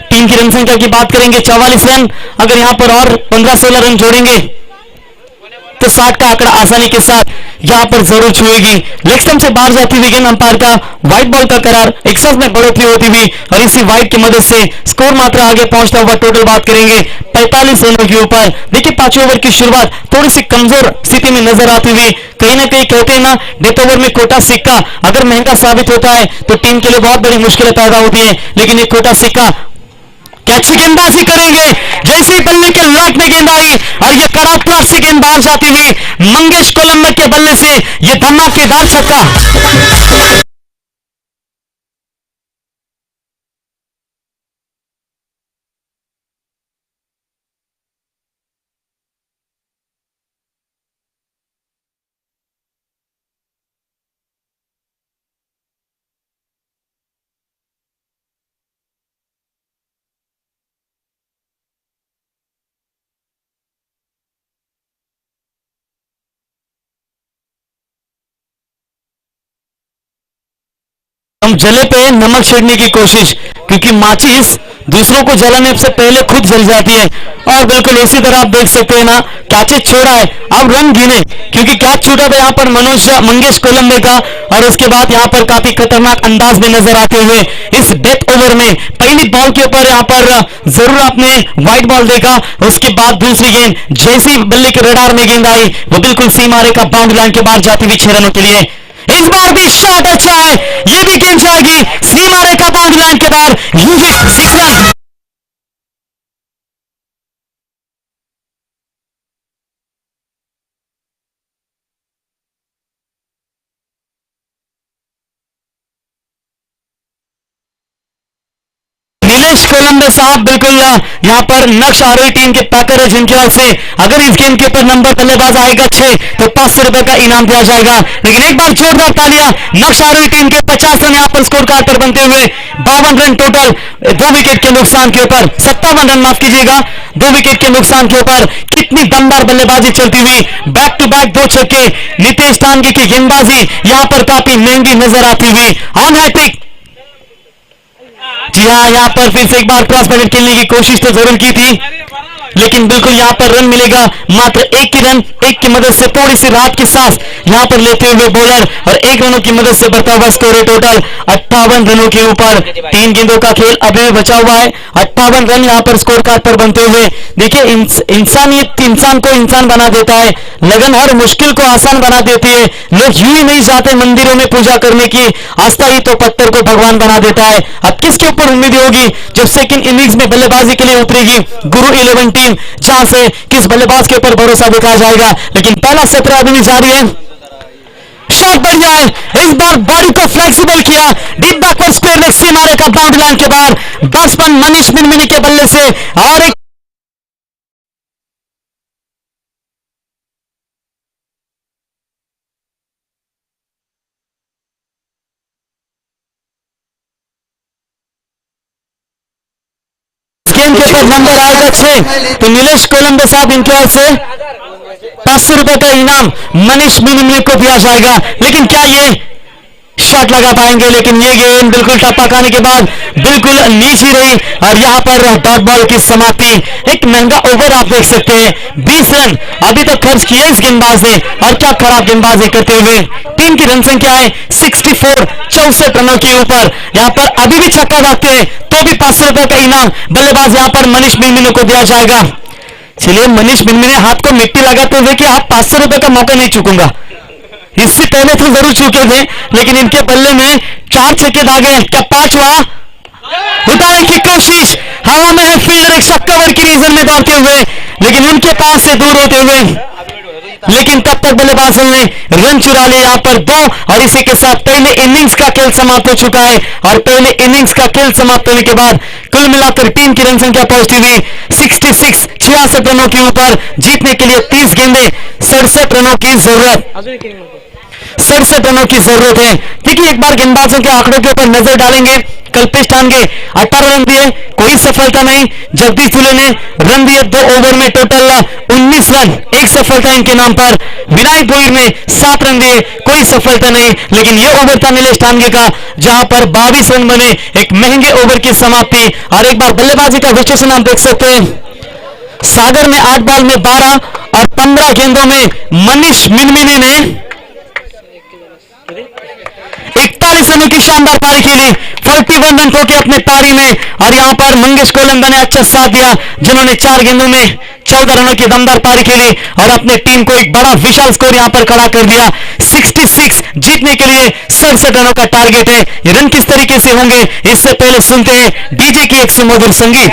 टीम की रन संख्या की बात करेंगे 44 रन। अगर यहां पर और 15-16 रन जोड़ेंगे तो 60 का आंकड़ा आसानी के साथ यहां पर जरूर छुएगी। लेग स्टंप से बाहर जाती हुई गेंद अंपायर का व्हाइट बॉल का करार, 61 में बढ़ोतरी होती हुई और इसी व्हाइट की मदद से स्कोर मात्रा आगे पहुंचता हुआ। टोटल बात करेंगे 45 रनों के ऊपर। देखिए 5वें ओवर की शुरुआत थोड़ी सी कमजोर स्थिति में नजर आती हुई। कहीं ना कहीं कहते हैं ना, डेथ ओवर में खोटा सिक्का अगर महंगा साबित होता है तो टीम के लिए बहुत बड़ी मुश्किलें पैदा होती है। लेकिन एक खोटा सिक्का अच्छी गेंदबाजी करेंगे। जैसे ही बल्ले के लॉक में गेंद आई और ये कड़ा क्लास से गेंद बाहर जाती हुई, मंगेश कोलंबक के बल्ले से ये धमाकेदार छक्का। हम जले पे नमक छिड़कने की कोशिश, क्योंकि माचिस दूसरों को जलाने से पहले खुद जल जाती है। और बिल्कुल उसी तरह आप देख सकते हैं ना, कैच छोड़ा है। अब रन गिने, क्योंकि कैच छूटा था यहाँ पर मंगेश कोलंबे का। और उसके बाद यहाँ पर काफी खतरनाक अंदाज में नजर आते हुए इस डेथ ओवर में पहली बॉल के ऊपर यहाँ पर जरूर आपने व्हाइट बॉल देखा। उसके बाद दूसरी गेंद जैसी बल्ले के रडार में गेंद आई, वो बिल्कुल सीमा रेखा बाउंड्री लाइन के बाहर जाती हुई 6 रनों के लिए। इस बार भी शॉट अच्छा है, ये भी गेंद जाएगी सीमा रेखा बाउंड्री लाइन के बाहर। Use it 6 run. Nilesh Kolambe साहब बिल्कुल यहां पर नक्श आरोही टीम के पैकर है, जिनकी ओर से अगर इस गेंद के ऊपर नंबर बल्लेबाज आएगा 6 तो 500 रुपए का इनाम दिया जाएगा। लेकिन एक बार जोरदार तालियां नक्श आरोही टीम के 50 रन यहां पर स्कोर कार्ड पर बनते हुए। 52 रन टोटल, 2 विकेट के नुकसान के ऊपर। 57 रन, माफ कीजिएगा, 2 विकेट के नुकसान के ऊपर। कितनी दमदार बल्लेबाजी चलती हुई, बैक टू बैक 2 छक्के। नितेश ठांगे की गेंदबाजी यहां पर काफी महंगी नजर आती हुई। ऑन है पिक। जी हाँ, यहां पर फिर से एक बार क्रॉस पैकेट खेलने की कोशिश तो जरूर की थी, लेकिन बिल्कुल यहां पर रन मिलेगा मात्र 1 की रन। 1 की मदद से थोड़ी सी राहत की सांस यहां पर लेते हुए बॉलर, और 1 रनों की मदद से बढ़ता हुआ स्कोर है टोटल 58 रनों के ऊपर। 3 गेंदों का खेल अभी भी बचा हुआ है। 58 रन यहां पर स्कोर कार्ड पर बनते हुए। देखिए इंसानियत इंसान को इंसान बना देता है, लगन हर मुश्किल को आसान बना देती है। लोग यूं ही नहीं जाते मंदिरों में पूजा करने की, आस्था ही तो पत्थर को भगवान बना देता है। अब किसके ऊपर उम्मीद होगी जब सेकंड इनिंग्स में बल्लेबाजी के लिए उतरेगी गुरु 11 टीम, जहां से किस बल्लेबाज के ऊपर भरोसा दिखाया जाएगा। लेकिन पहला सत्र अभी भी जारी है। शॉट बढ़िया है, इस बार बॉडी को फ्लेक्सिबल किया, डीप बैकवर्ड स्क्वायर लेग सीमा रेखा बाउंड्री लाइन के बाहर। 10 रन मनीष मिनमिनी के बल्ले से, और एक गेंद के ऊपर नंबर आएगा 6 तो नीलेश कोलंबे साहब इनकी ओर से 500 रुपए का इनाम मनीष मिनमिनी को दिया जाएगा। लेकिन क्या ये शॉट लगा पाएंगे? लेकिन ये गेंद बिल्कुल टप्पा खाने के बाद बिल्कुल नीचे रही, और यहां पर डॉट बॉल की समाप्ति। एक महंगा ओवर आप देख सकते हैं, 20 रन अभी तक खर्च किए इस गेंदबाज ने, और क्या खराब गेंदबाजी करते हुए। टीम की रन संख्या है 64, 64 रनों के ऊपर। यहां पर अभी भी छक्का भागते हैं तो भी 500 रुपए का इनाम बल्लेबाज यहां पर मनीष मिनमिनी को दिया जाएगा। चलिए मनीष मिनमिनी हाथ को मिट्टी लगाते हुए कि आप 500 रुपए का मौका नहीं चूकूंगा। इससे पहले तो जरूर चूके थे, लेकिन इनके बल्ले में 4 छक्के दागे। क्या 5वां उतारने की कोशिश, हवा में है फील्डर एक कवर की रीजन में दौड़ते हुए, लेकिन उनके पास से दूर होते हुए। लेकिन तब तक बल्लेबाजों ने रन चुरा लिए यहां पर 2, और इसी के साथ पहले इनिंग्स का खेल समाप्त हो चुका है। और पहले इनिंग्स का खेल समाप्त होने के बाद कुल मिलाकर टीम की रन संख्या पहुंचती हुई 66, 66 रनों के ऊपर। जीतने के लिए 30 गेंदें, 67 रनों की जरूरत। 67 रनों की जरूरत है। देखिए एक बार गेंदबाजों के आंकड़ों के ऊपर नजर डालेंगे। कल्पेश टांगे 18 रन दिए, कोई सफलता नहीं। जगदीश दुले ने रन दिए 2 ओवर में टोटल 19 रन, एक सफलता इनके नाम पर। विनायक भोईर ने 7 रन दिए, कोई सफलता नहीं। लेकिन यह ओवर था नीलेश टांगे का जहां पर 22 रन बने, एक महंगे ओवर की समाप्ति। और एक बार बल्लेबाजी का विश्लेषण आप देख सकते हैं। सागर ने 8 बॉल में 12 और 15 गेंदों में मनीष मिनमिने ने 41 रनों की शानदार पारी खेली, 41 रन ठोके अपने पारी में। और यहां पर मंगेश कोलंबा ने अच्छा साथ दिया, जिन्होंने 4 गेंदों में 14 रनों की दमदार पारी खेली और अपने टीम को एक बड़ा विशाल स्कोर यहां पर खड़ा कर दिया। 66 जीतने के लिए 67 रनों का टारगेट है। ये रन किस तरीके से होंगे, इससे पहले सुनते हैं डीजे की एक सुमधुर संगीत।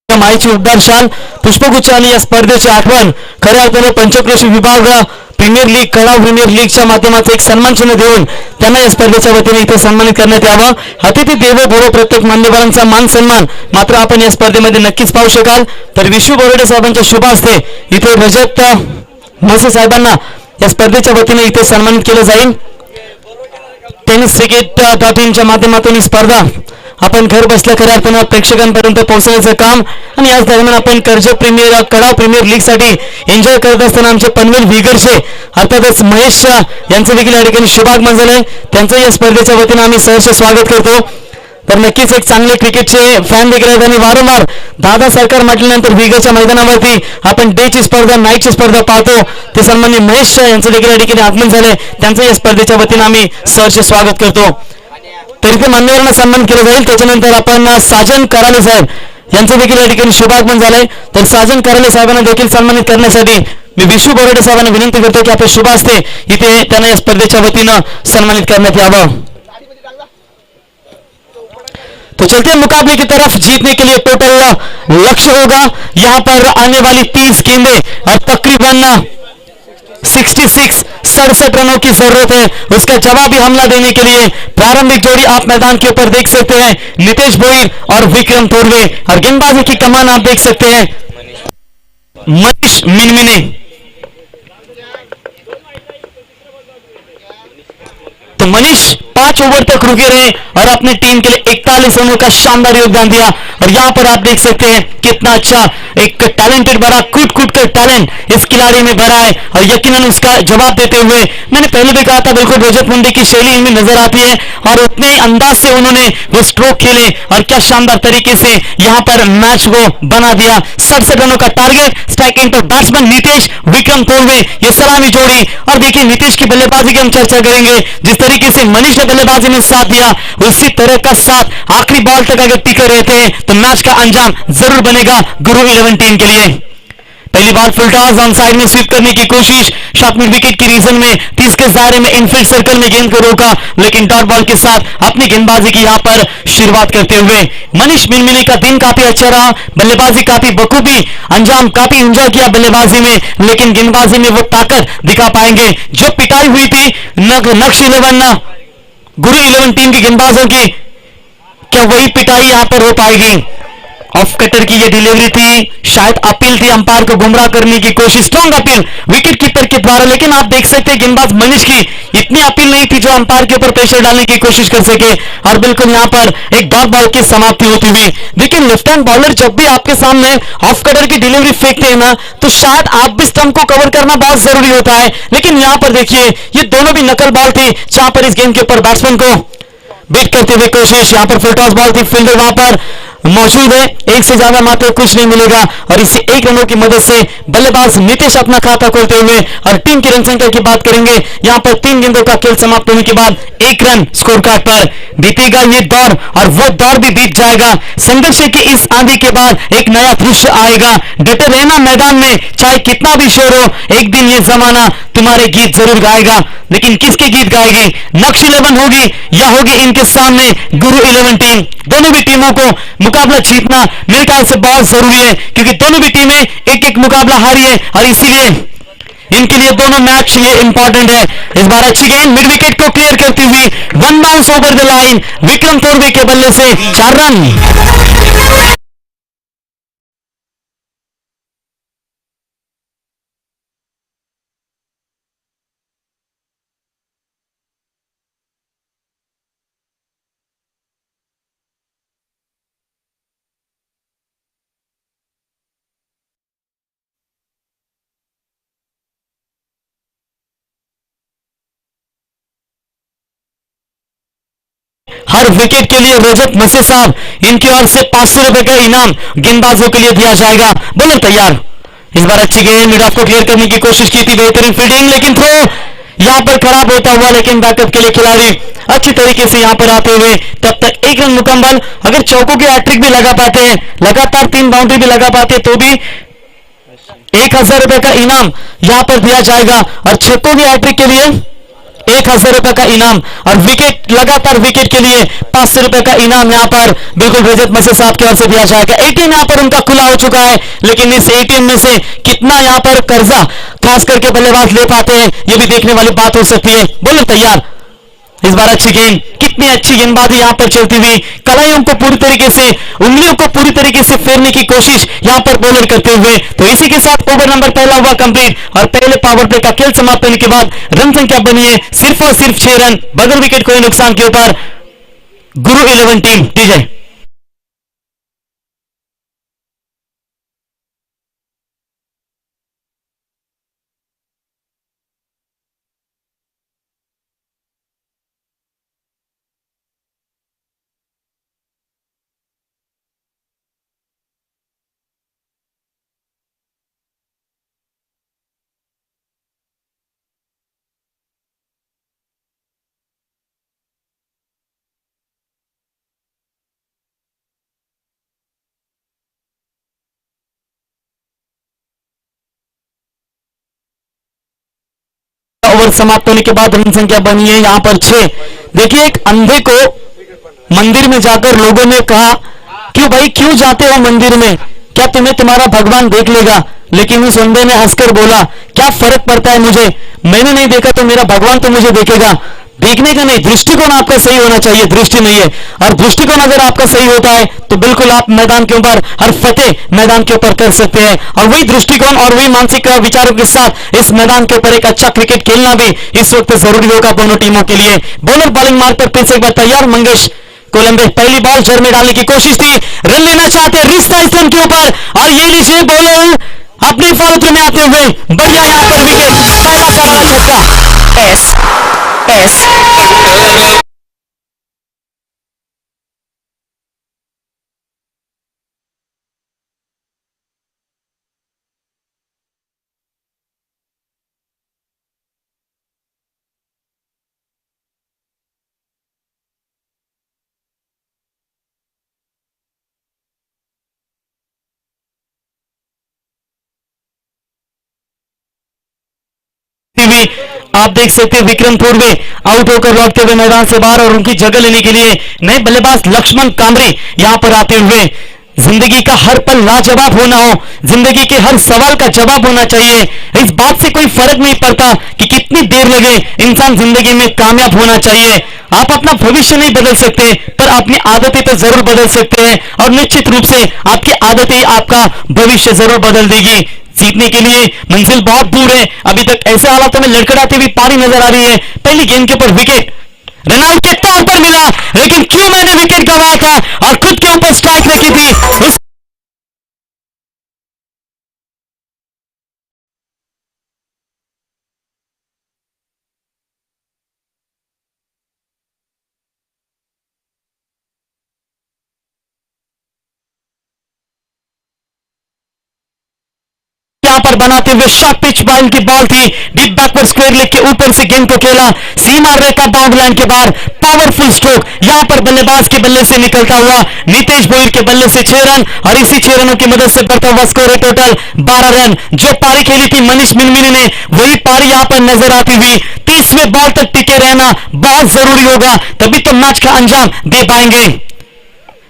माईची उबदार शाल पुष्पगुच्छ आणि या स्पर्धेचे आठवण खऱ्या अर्थाने पंचक्रोशी विभाग प्रीमियर लीग कळाव प्रीमियर लीगच्या माध्यमातून एक सन्मान चिन्ह देऊन त्यांना या स्पर्धेच्या वतीने इथे सन्मानित करण्यात यावं। अतिथी देवो भव प्रत्येक मान्यवरांचा मान सन्मान मात्र आपण या स्पर्धेमध्ये नक्कीच पाहू शकाल। तर विशू बोर्डे साहेबांच्या शुभ हस्ते इथे रजत म्हसे साहेबांना या स्पर्धेच्या वतीने इथे सन्मानित केलं जाईल। टेनिस क्रिकेट.inच्या माध्यमातून ही स्पर्धा आपण घर बसल्या खऱ्या अर्थाने प्रेक्षकांपर्यंत पोहोचण्याचं काम आणि याच दरम्यान आपण कर्जत प्रीमियर कळाव प्रीमियर लीग साठी एन्जॉय करत असताना आमचे पनवेल विगरचे अर्थातच महेश यांचं देखील या ठिकाणी शुभागमन झालंय। त्यांचं या स्पर्धेच्या वतीने आम्ही सहर्ष स्वागत करतो। तर नक्कीच एक चांगले क्रिकेटचे फॅन देखील आहेत आणि वारंवार दादा सरकार म्हटल्यानंतर विगरच्या मैदानावरती आपण डेची स्पर्धा नाईटची स्पर्धा पाहतो। ते सन्माननीय महेश यांचं देखील या ठिकाणी आगमन झालंय, त्यांचं या स्पर्धेच्या वतीने आम्ही सहर्ष स्वागत करतो। तर इथे मान्यवरांना सन्मान केलं जाईल। त्याच्यानंतर आपण साजन कराले साहेब यांचं देखील या ठिकाणी शुभागमन झालंय। तर साजन कराले साहेबांना देखील सन्मानित करण्यासाठी मी विशू बोराडे साहेबांना विनंती करतो की आपले शुभ हस्ते इथे त्यांना या स्पर्धेच्या वतीनं सन्मानित करण्यात यावं। तो चलते हैं मुकाबले की तरफ। जीतने के लिए टोटल लक्ष्य होगा यहाँ पर आने वाली 30 गेंदें और तकरीबन 67 रनों की जरूरत है। उसका जवाबी हमला देने के लिए प्रारंभिक जोड़ी आप मैदान के ऊपर देख सकते हैं, नितेश भोईर और विक्रम तोरवे। और गेंदबाजी की कमान आप देख सकते हैं मनीष मिनमिने। तो मनीष 5 ओवर तक रुके रहे और अपनी टीम के लिए 41 रनों का शानदार योगदान दिया। और यहां पर आप देख सकते हैं कितना अच्छा एक टैलेंटेड भरा कूट कर टैलेंट इस खिलाड़ी में भरा है और यकीनन उसका जवाब देते हुए मैंने पहले भी कहा था बिल्कुल रजत मुंडी की शैली इनमें नजर आती है और उतने ही अंदाज से उन्होंने वो स्ट्रोक खेले और क्या शानदार तरीके से यहां पर मैच को बना दिया। 67 रनों का टारगेट। स्ट्राइकिंग पर बैट्समैन नितेश, विक्रम तोरवे ये सलामी जोड़ी। और देखिए नितेश की बल्लेबाजी की हम चर्चा करेंगे। जिस तरीके तरीके से मनीष ने बल्लेबाजी में साथ दिया, उसी तरह का साथ आखिरी बॉल तक अगर टिके रहते हैं तो मैच का अंजाम जरूर बनेगा गुरु 11 टीम के लिए। पहली बार फुल टॉस ऑन साइड में स्वीप करने की कोशिश, शॉट मिड विकेट के रीजन में 30 के दायरे में इनफील्ड सर्कल में गेंद को रोका, लेकिन डॉट बॉल के साथ अपनी गेंदबाजी की यहां पर शुरुआत करते हुए मनीष मिनमिनी का दिन काफी अच्छा रहा, बल्लेबाजी काफी बखूबी, अंजाम काफी एंजॉय किया बल्लेबाजी में, लेकिन गेंदबाजी में वो ताकत दिखा पाएंगे जो पिटाई हुई थी नक्श 11 गुरु 11 टीम की गेंदबाजों की, क्या वही पिटाई यहां पर हो पाएगी? ऑफ कटर की ये डिलीवरी थी, शायद अपील थी, अंपायर को गुमराह करने की कोशिश, स्ट्रॉन्ग अपील विकेट कीपर के द्वारा, लेकिन आप देख सकते हैं गेंदबाज मनीष की इतनी अपील नहीं थी जो अंपायर के ऊपर प्रेशर डालने की कोशिश कर सके, और बिल्कुल यहां पर एक डॉट बॉल की समाप्ति होती हुई। देखिए लेफ्ट हैंड बॉलर जब भी आपके सामने ऑफ कटर की डिलीवरी फेंकते हैं ना, तो शायद आप भी स्टंप को कवर करना बहुत जरूरी होता है, लेकिन यहां पर देखिए ये दोनों भी नकल बॉल थी, जहां पर इस गेंद के ऊपर बैट्समैन को बीट करते हुए कोशिश, यहां पर फुल टॉस बॉल थी, फील्डर वहां पर मौजूद है, एक से ज्यादा मात्र कुछ नहीं मिलेगा, और इसी एक रनों की मदद से बल्लेबाज नीतीश अपना खाता खोलते हुए, और टीम की रन संख्या की बात करेंगे, यहां पर 3 गेंदों का खेल समाप्त होने के बाद 1 रन स्कोर कार्ड पर। बीतेगा ये दौर और वो दौर भी बीत जाएगा, संघर्ष की इस आंधी के बाद एक नया दृश्य आएगा, डटे रहना मैदान में, चाहे कितना भी शोर हो, एक दिन ये जमाना तुम्हारे गीत जरूर गाएगा, लेकिन किसके गीत गाएगी? नक्श 11 होगी या होगी इनके सामने गुरु 11 टीम? दोनों भी टीमों को मुकाबला जीतना मेरे ख्याल से बहुत जरूरी है, क्योंकि दोनों भी टीमें एक एक मुकाबला हारी है, और इसीलिए इनके लिए दोनों मैच ये इंपॉर्टेंट है। इस बार अच्छी गेंद मिड विकेट को क्लियर करती हुई, 1 bounce over the line, Vikram Torve के बल्ले से 4 रन। हर विकेट के लिए रजत मसे साहब, इनकी ओर से 500 रुपए का इनाम गेंदबाजों के लिए दिया जाएगा। बोलर तैयार, इस बार अच्छी गेंद मिड ऑफ को क्लियर करने की कोशिश की थी, बेहतरीन फील्डिंग, लेकिन थ्रो यहां पर खराब होता हुआ, लेकिन बैकअप के लिए खिलाड़ी अच्छी तरीके से यहां पर आते हुए, तब तक 1 रन मुकम्मल। अगर चौकों की हैट्रिक भी लगा पाते हैं, लगातार 3 बाउंड्री भी लगा पाते, तो भी 1000 रुपए का इनाम यहां पर दिया जाएगा, और छक्कों की हैट्रिक के लिए 1000 रुपए का इनाम, और विकेट लगातार विकेट के लिए 500 रुपए का इनाम यहां पर बिल्कुल रजत मसे साहब की ओर से दिया जाएगा। एटीएम यहां पर उनका खुला हो चुका है, लेकिन इस एटीएम में से कितना यहां पर कर्जा खास करके बल्लेबाज ले पाते हैं, यह भी देखने वाली बात हो सकती है। बोलो तैयार, इस बार अच्छी गेंद, कितनी अच्छी गेंदबाजी यहां पर चलती हुई, कलाइयों को पूरी तरीके से, उंगलियों को पूरी तरीके से फेरने की कोशिश यहां पर बॉलर करते हुए। तो इसी के साथ ओवर नंबर पहला हुआ कंप्लीट, और पहले पावर प्ले का खेल समाप्त होने के बाद रन संख्या बनी है सिर्फ और सिर्फ 6 रन, बगैर विकेट कोई नुकसान के ऊपर गुरु 11 टीम। टीजे ओवर समाप्त होने के बाद रन संख्या बनी है यहां पर 6। देखिए एक अंधे को मंदिर में जाकर लोगों ने कहा, क्यों भाई क्यों जाते हो मंदिर में, क्या तुम्हें तुम्हारा भगवान देख लेगा? लेकिन उस अंधे ने हंसकर बोला, क्या फर्क पड़ता है मुझे, मैंने नहीं देखा तो मेरा भगवान तो मुझे देखेगा। देखने का नहीं, दृष्टिकोण आपका सही होना चाहिए, दृष्टि नहीं है, और दृष्टिकोण अगर आपका सही होता है तो बिल्कुल आप मैदान के ऊपर हर फतेह मैदान के ऊपर कर सकते हैं, और वही दृष्टिकोण और वही मानसिक विचारों के साथ इस मैदान के ऊपर एक अच्छा क्रिकेट खेलना भी इस वक्त जरूरी होगा दोनों टीमों के लिए। बॉलर बॉलिंग मार्ग पर फिर से एक बार तैयार, मंगेश कोलंबे, पहली बॉल जड़ में डालने की कोशिश थी, रन लेना चाहते, रिश्ता इस रन के ऊपर, और ये लीजिए बॉलर अपने फॉलो में आते हुए बढ़िया यहां पर विकेट, पहला सवाल छक्का। एस एस थी। आप देख सकते हैं विक्रम पूर्वे आउट होकर लौटते हुए मैदान से बाहर और उनकी जगह लेने के लिए नए बल्लेबाज लक्ष्मण कामरी यहां पर आते हुए। जिंदगी का हर पल लाजवाब होना हो, जिंदगी के हर सवाल का जवाब होना चाहिए। इस बात से कोई फर्क नहीं पड़ता कि कितनी देर लगे, इंसान जिंदगी में कामयाब होना चाहिए। आप अपना भविष्य नहीं बदल सकते, पर अपनी आदतें तो जरूर बदल सकते हैं और निश्चित रूप से आपकी आदतें आपका भविष्य जरूर बदल देगी। जीतने के लिए मंजिल बहुत दूर है। अभी तक ऐसे हालातों में लड़खड़ाती हुई पारी नजर आ रही है। पहली गेंद के ऊपर विकेट रनआउट के तौर पर मिला, लेकिन क्यों मैंने विकेट गंवाया था और खुद के ऊपर स्ट्राइक रखी थी उस यहां पर बनाते हुए शॉर्ट पिच बॉल की बॉल थी, डीप बैकवर्ड स्क्वायर लेग के ऊपर से गेंद को खेला, सीमा रेखा बाउंड्री के बाहर, पावरफुल स्ट्रोक यहां पर बल्लेबाज के बल्ले से निकलता हुआ नीतेश भोईर के बल्ले से 6 रन और इसी 6 रनों की मदद से बढ़ता हुआ स्कोर है टोटल 12 रन। जो पारी खेली थी मनीष मिलमिली ने, वही पारी यहां पर नजर आती हुई। 30वें बॉल तक टिके रहना बहुत जरूरी होगा, तभी तो मैच का अंजाम दे पाएंगे।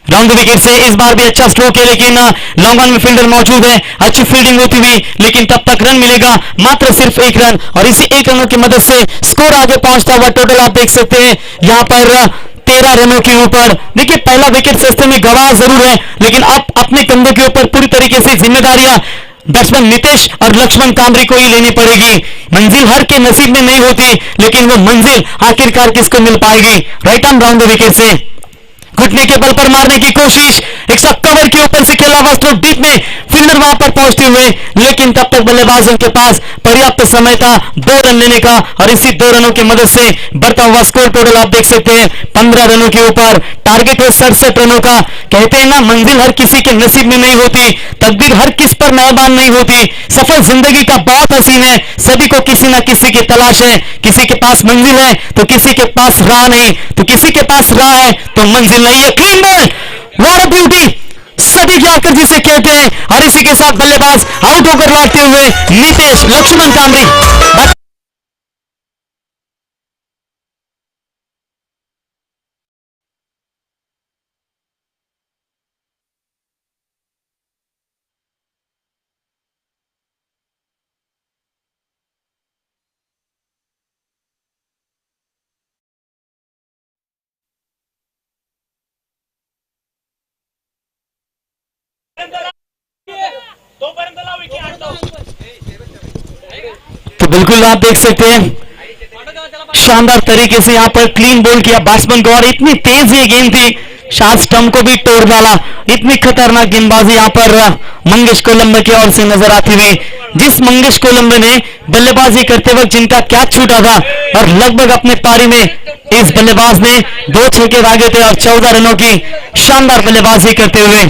राउंड विकेट से इस बार भी अच्छा स्ट्रोक है, लेकिन लॉन्ग ऑन में फील्डर मौजूद है, अच्छी फील्डिंग होती हुई, लेकिन तब तक रन मिलेगा मात्र सिर्फ 1 रन और इसी 1 रनों की मदद से स्कोर आगे पहुंचता हुआ। टोटल आप देख सकते हैं यहां पर 13 रनों के ऊपर। देखिए पहला विकेट सस्ते में गंवाया जरूर है, लेकिन अब अपने कंधों के ऊपर पूरी तरीके से जिम्मेदारियां बैट्समैन नीतेश और लक्ष्मण कामरी को ही लेनी पड़ेगी। मंजिल हर के नसीब में नहीं होती, लेकिन वो मंजिल आखिरकार किसको मिल पाएगी। Right arm round the wicket से घुटने के बल पर मारने की कोशिश, एक सब कवर के ऊपर से खेला हुआ स्ट्रोक डीप में, फील्डर वहां पर पहुंचते हुए, लेकिन तब तक बल्लेबाजों के पास पर्याप्त समय था 2 रन लेने का और इसी 2 रनों की मदद से बढ़ता हुआ स्कोर टोटल आप देख सकते हैं 15 रनों के ऊपर। टारगेट है 67 रनों का। कहते हैं ना मंजिल हर किसी के नसीब में नहीं होती, तकदीर हर किस पर मेहरबान नहीं होती। सफर जिंदगी का बहुत हसीन है, सभी को किसी ना किसी की तलाश है। किसी के पास मंजिल है तो किसी के पास राह नहीं, तो किसी के पास राह है तो मंजिल नहीं है। Clean ball, what a beauty, सभी याकर जिसे कहते हैं और इसी के साथ बल्लेबाज आउट होकर लौटते हुए नीतेश लक्ष्मण कामरी। तो बिल्कुल आप देख सकते हैं शानदार तरीके से यहां पर क्लीन बोल्ड किया बैट्समैन को और इतनी तेज ये गेंद थी, शायद स्टंप को भी तोड़ डाला। इतनी खतरनाक गेंदबाजी यहां पर मंगेश कोलंबे की ओर से नजर आती हुई। जिस मंगेश कोलंबे ने बल्लेबाजी करते वक्त जिनका कैच छूटा था और लगभग अपने पारी में इस बल्लेबाज ने 2 छक्के दागे थे और 14 रनों की शानदार बल्लेबाजी करते हुए।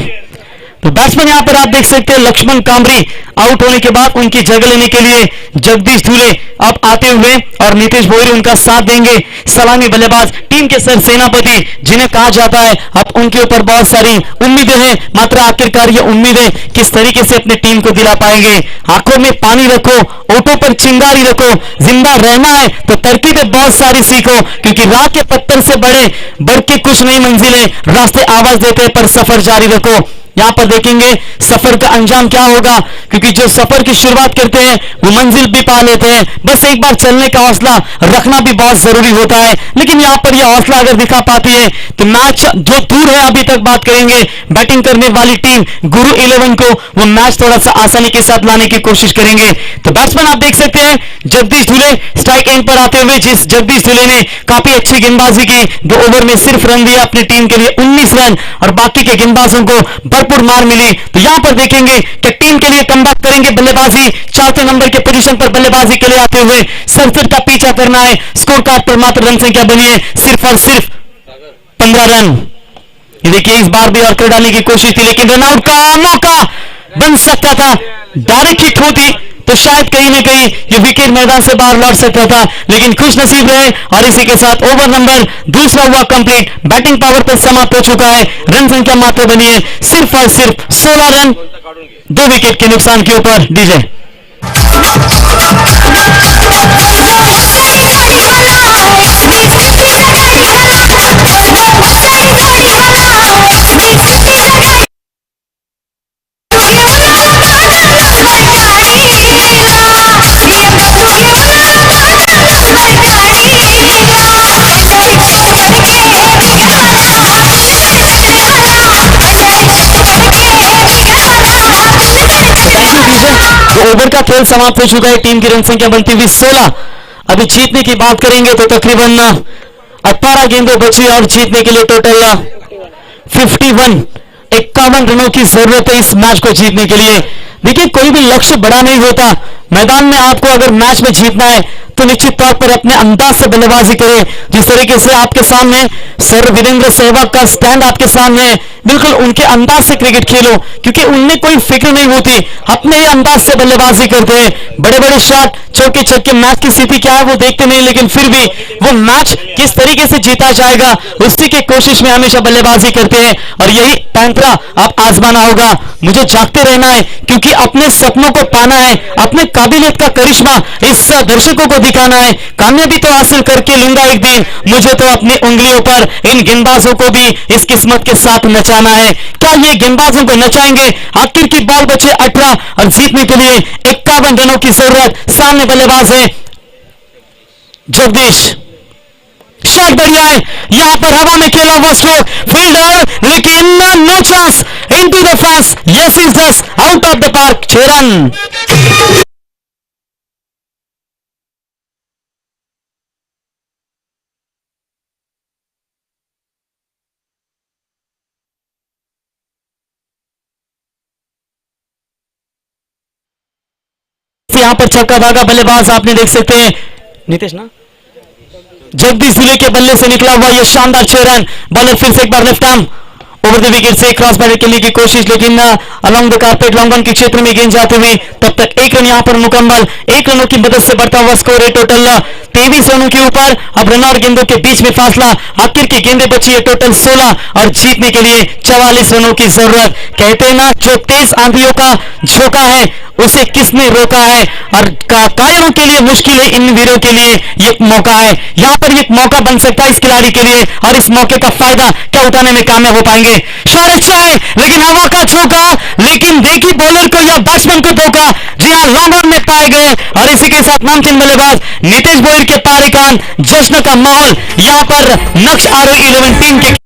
तो बैट्समैन यहां पर आप देख सकते हैं लक्ष्मण कामरी आउट होने के बाद उनकी जगह लेने के लिए जगदीश धुले अब आते हुए और नीतेश भोईर उनका साथ देंगे। सलामी बल्लेबाज टीम के सर सेनापति जिन्हें कहा जाता है, अब उनके ऊपर बहुत सारी उम्मीदें हैं, मात्र आखिरकार ये उम्मीदें किस तरीके से अपनी टीम को दिला पाएंगे। आंखों में पानी रखो, ओठों पर चिंगारी रखो, जिंदा रहना है तो तरकीबें बहुत सारी सीखो, क्योंकि राह के पत्थर से बढ़ के कुछ नई मंजिलें, रास्ते आवाज देते हैं पर सफर जारी रखो। यहां पर देखेंगे सफर का अंजाम क्या होगा, क्योंकि जो सफर की शुरुआत करते हैं वो मंजिल भी पा लेते हैं। बस एक बार चलने का हौसला रखना भी बहुत जरूरी होता है, लेकिन यहां पर यह हौसला अगर दिखा पाती है तो मैच जो दूर है अभी तक बात करेंगे बैटिंग करने वाली टीम गुरु 11 को, वो मैच थोड़ा सा आसानी के साथ लाने की कोशिश करेंगे। तो बैट्समैन आप देख सकते हैं जगदीश धुले स्ट्राइक एंड पर आते हुए, जिस जगदीश धुले ने काफी अच्छी गेंदबाजी की, 2 ओवर में सिर्फ रन दिया अपनी टीम के लिए 19 रन और बाकी के गेंदबाजों को भरपूर मार मिली। तो यहां पर देखेंगे कि टीम के लिए कमबैक करेंगे बल्लेबाजी, 4थे नंबर के पोजीशन पर बल्लेबाजी के लिए आते हुए 67 का पीछा करना है। स्कोर कार्ड पर मात्र रन संख्या बनी है सिर्फ और सिर्फ 15 रन। देखिए इस बार भी और डालने की कोशिश थी, लेकिन रनआउट का मौका बन सकता था। डायरेक्ट हिट होती तो शायद कहीं ना कहीं ये विकेट मैदान से बाहर लौट सकता था, लेकिन खुश नसीब रहे और इसी के साथ ओवर नंबर दूसरा हुआ कंप्लीट। बैटिंग पावर पर समाप्त हो चुका है, रन संख्या मात्र बनी है सिर्फ और सिर्फ 16 रन 2 विकेट के नुकसान के ऊपर। डीजे ओवर का खेल समाप्त हो चुका है, टीम की रन संख्या बनती हुई 16। अभी जीतने की बात करेंगे तो तकरीबन 18 गेंदें बची और जीतने के लिए टोटल 51 51 रनों की जरूरत है इस मैच को जीतने के लिए। देखिए, कोई भी लक्ष्य बड़ा नहीं होता। मैदान में आपको अगर मैच में जीतना है तो निश्चित तौर पर अपने अंदाज से बल्लेबाजी करें। जिस तरीके से आपके सामने सर वीरेंद्र सहवाग का स्टैंड आपके सामने है, बिल्कुल उनके अंदाज से क्रिकेट खेलो, क्योंकि उनमें कोई फिक्र नहीं होती, अपने ही अंदाज से बल्लेबाजी करते हैं। बड़े बड़े शॉट, चौके छक्के, मैच की स्थिति क्या है वो देखते नहीं, लेकिन फिर भी वो मैच किस तरीके से जीता जाएगा उसी की कोशिश में हमेशा बल्लेबाजी करते हैं। और यही पैंतरा आप आजमाना होगा। मुझे जागते रहना है, क्योंकि अपने सपनों को पाना है, अपने काबिलियत का करिश्मा इस दर्शकों को दिखाना है। कामयाबी तो हासिल करके लूंगा एक दिन, मुझे तो अपनी उंगलियों पर इन गेंदबाजों को भी इस किस्मत के साथ नचाना है। क्या ये गेंदबाजों को नचाएंगे? आखिर की बॉल बचे 18 और जीतने के लिए 51 रनों की जरूरत। सामने बल्लेबाज है जगदीश। शॉट बढ़िया है, यहां पर हवा में खेला हुआ स्ट्रोक, फील्डर, लेकिन no chance into the fence. Yes is just out of the park, 6 run. यहां पर छक्का भागा बल्लेबाज आपने देख सकते हैं नीतीश ना, जगदीश जिले के बल्ले से निकला हुआ यह शानदार 6 रन। बॉलर फिर से एक बार left arm over the wicket से क्रॉस बैटर खेलने की कोशिश, लेकिन along the carpet long on के क्षेत्र में गेंद जाती हुई। तब तक 1 रन यहां पर मुकम्मल, 1 रनों की मदद से बढ़ता हुआ स्कोर है टोटल 23 रनों के ऊपर। अब रन और गेंदों के बीच में फासला, आखिर की गेंदें बची है टोटल 16 और जीतने के लिए 44 रनों की जरूरत। कहते हैं ना, जो तेज आंधियों का झोंका है उसे किसने रोका है, और कायरों के लिए मुश्किल है, इन वीरों के लिए ये मौका है। यहां पर एक मौका बन सकता है इस खिलाड़ी के लिए, और इस मौके का फायदा क्या उठाने में कामयाब हो पाएंगे। शॉट अच्छा है, लेकिन हवा का झोंका, लेकिन देखी बॉलर को या बैट्समैन को धोखा। जी हां, लॉन्ग ऑन में पाए गए, और इसी के साथ नामचीन बल्लेबाज नीतीश बोयर के पारी कान, जश्न का माहौल यहां पर नक्श RO11 टीम के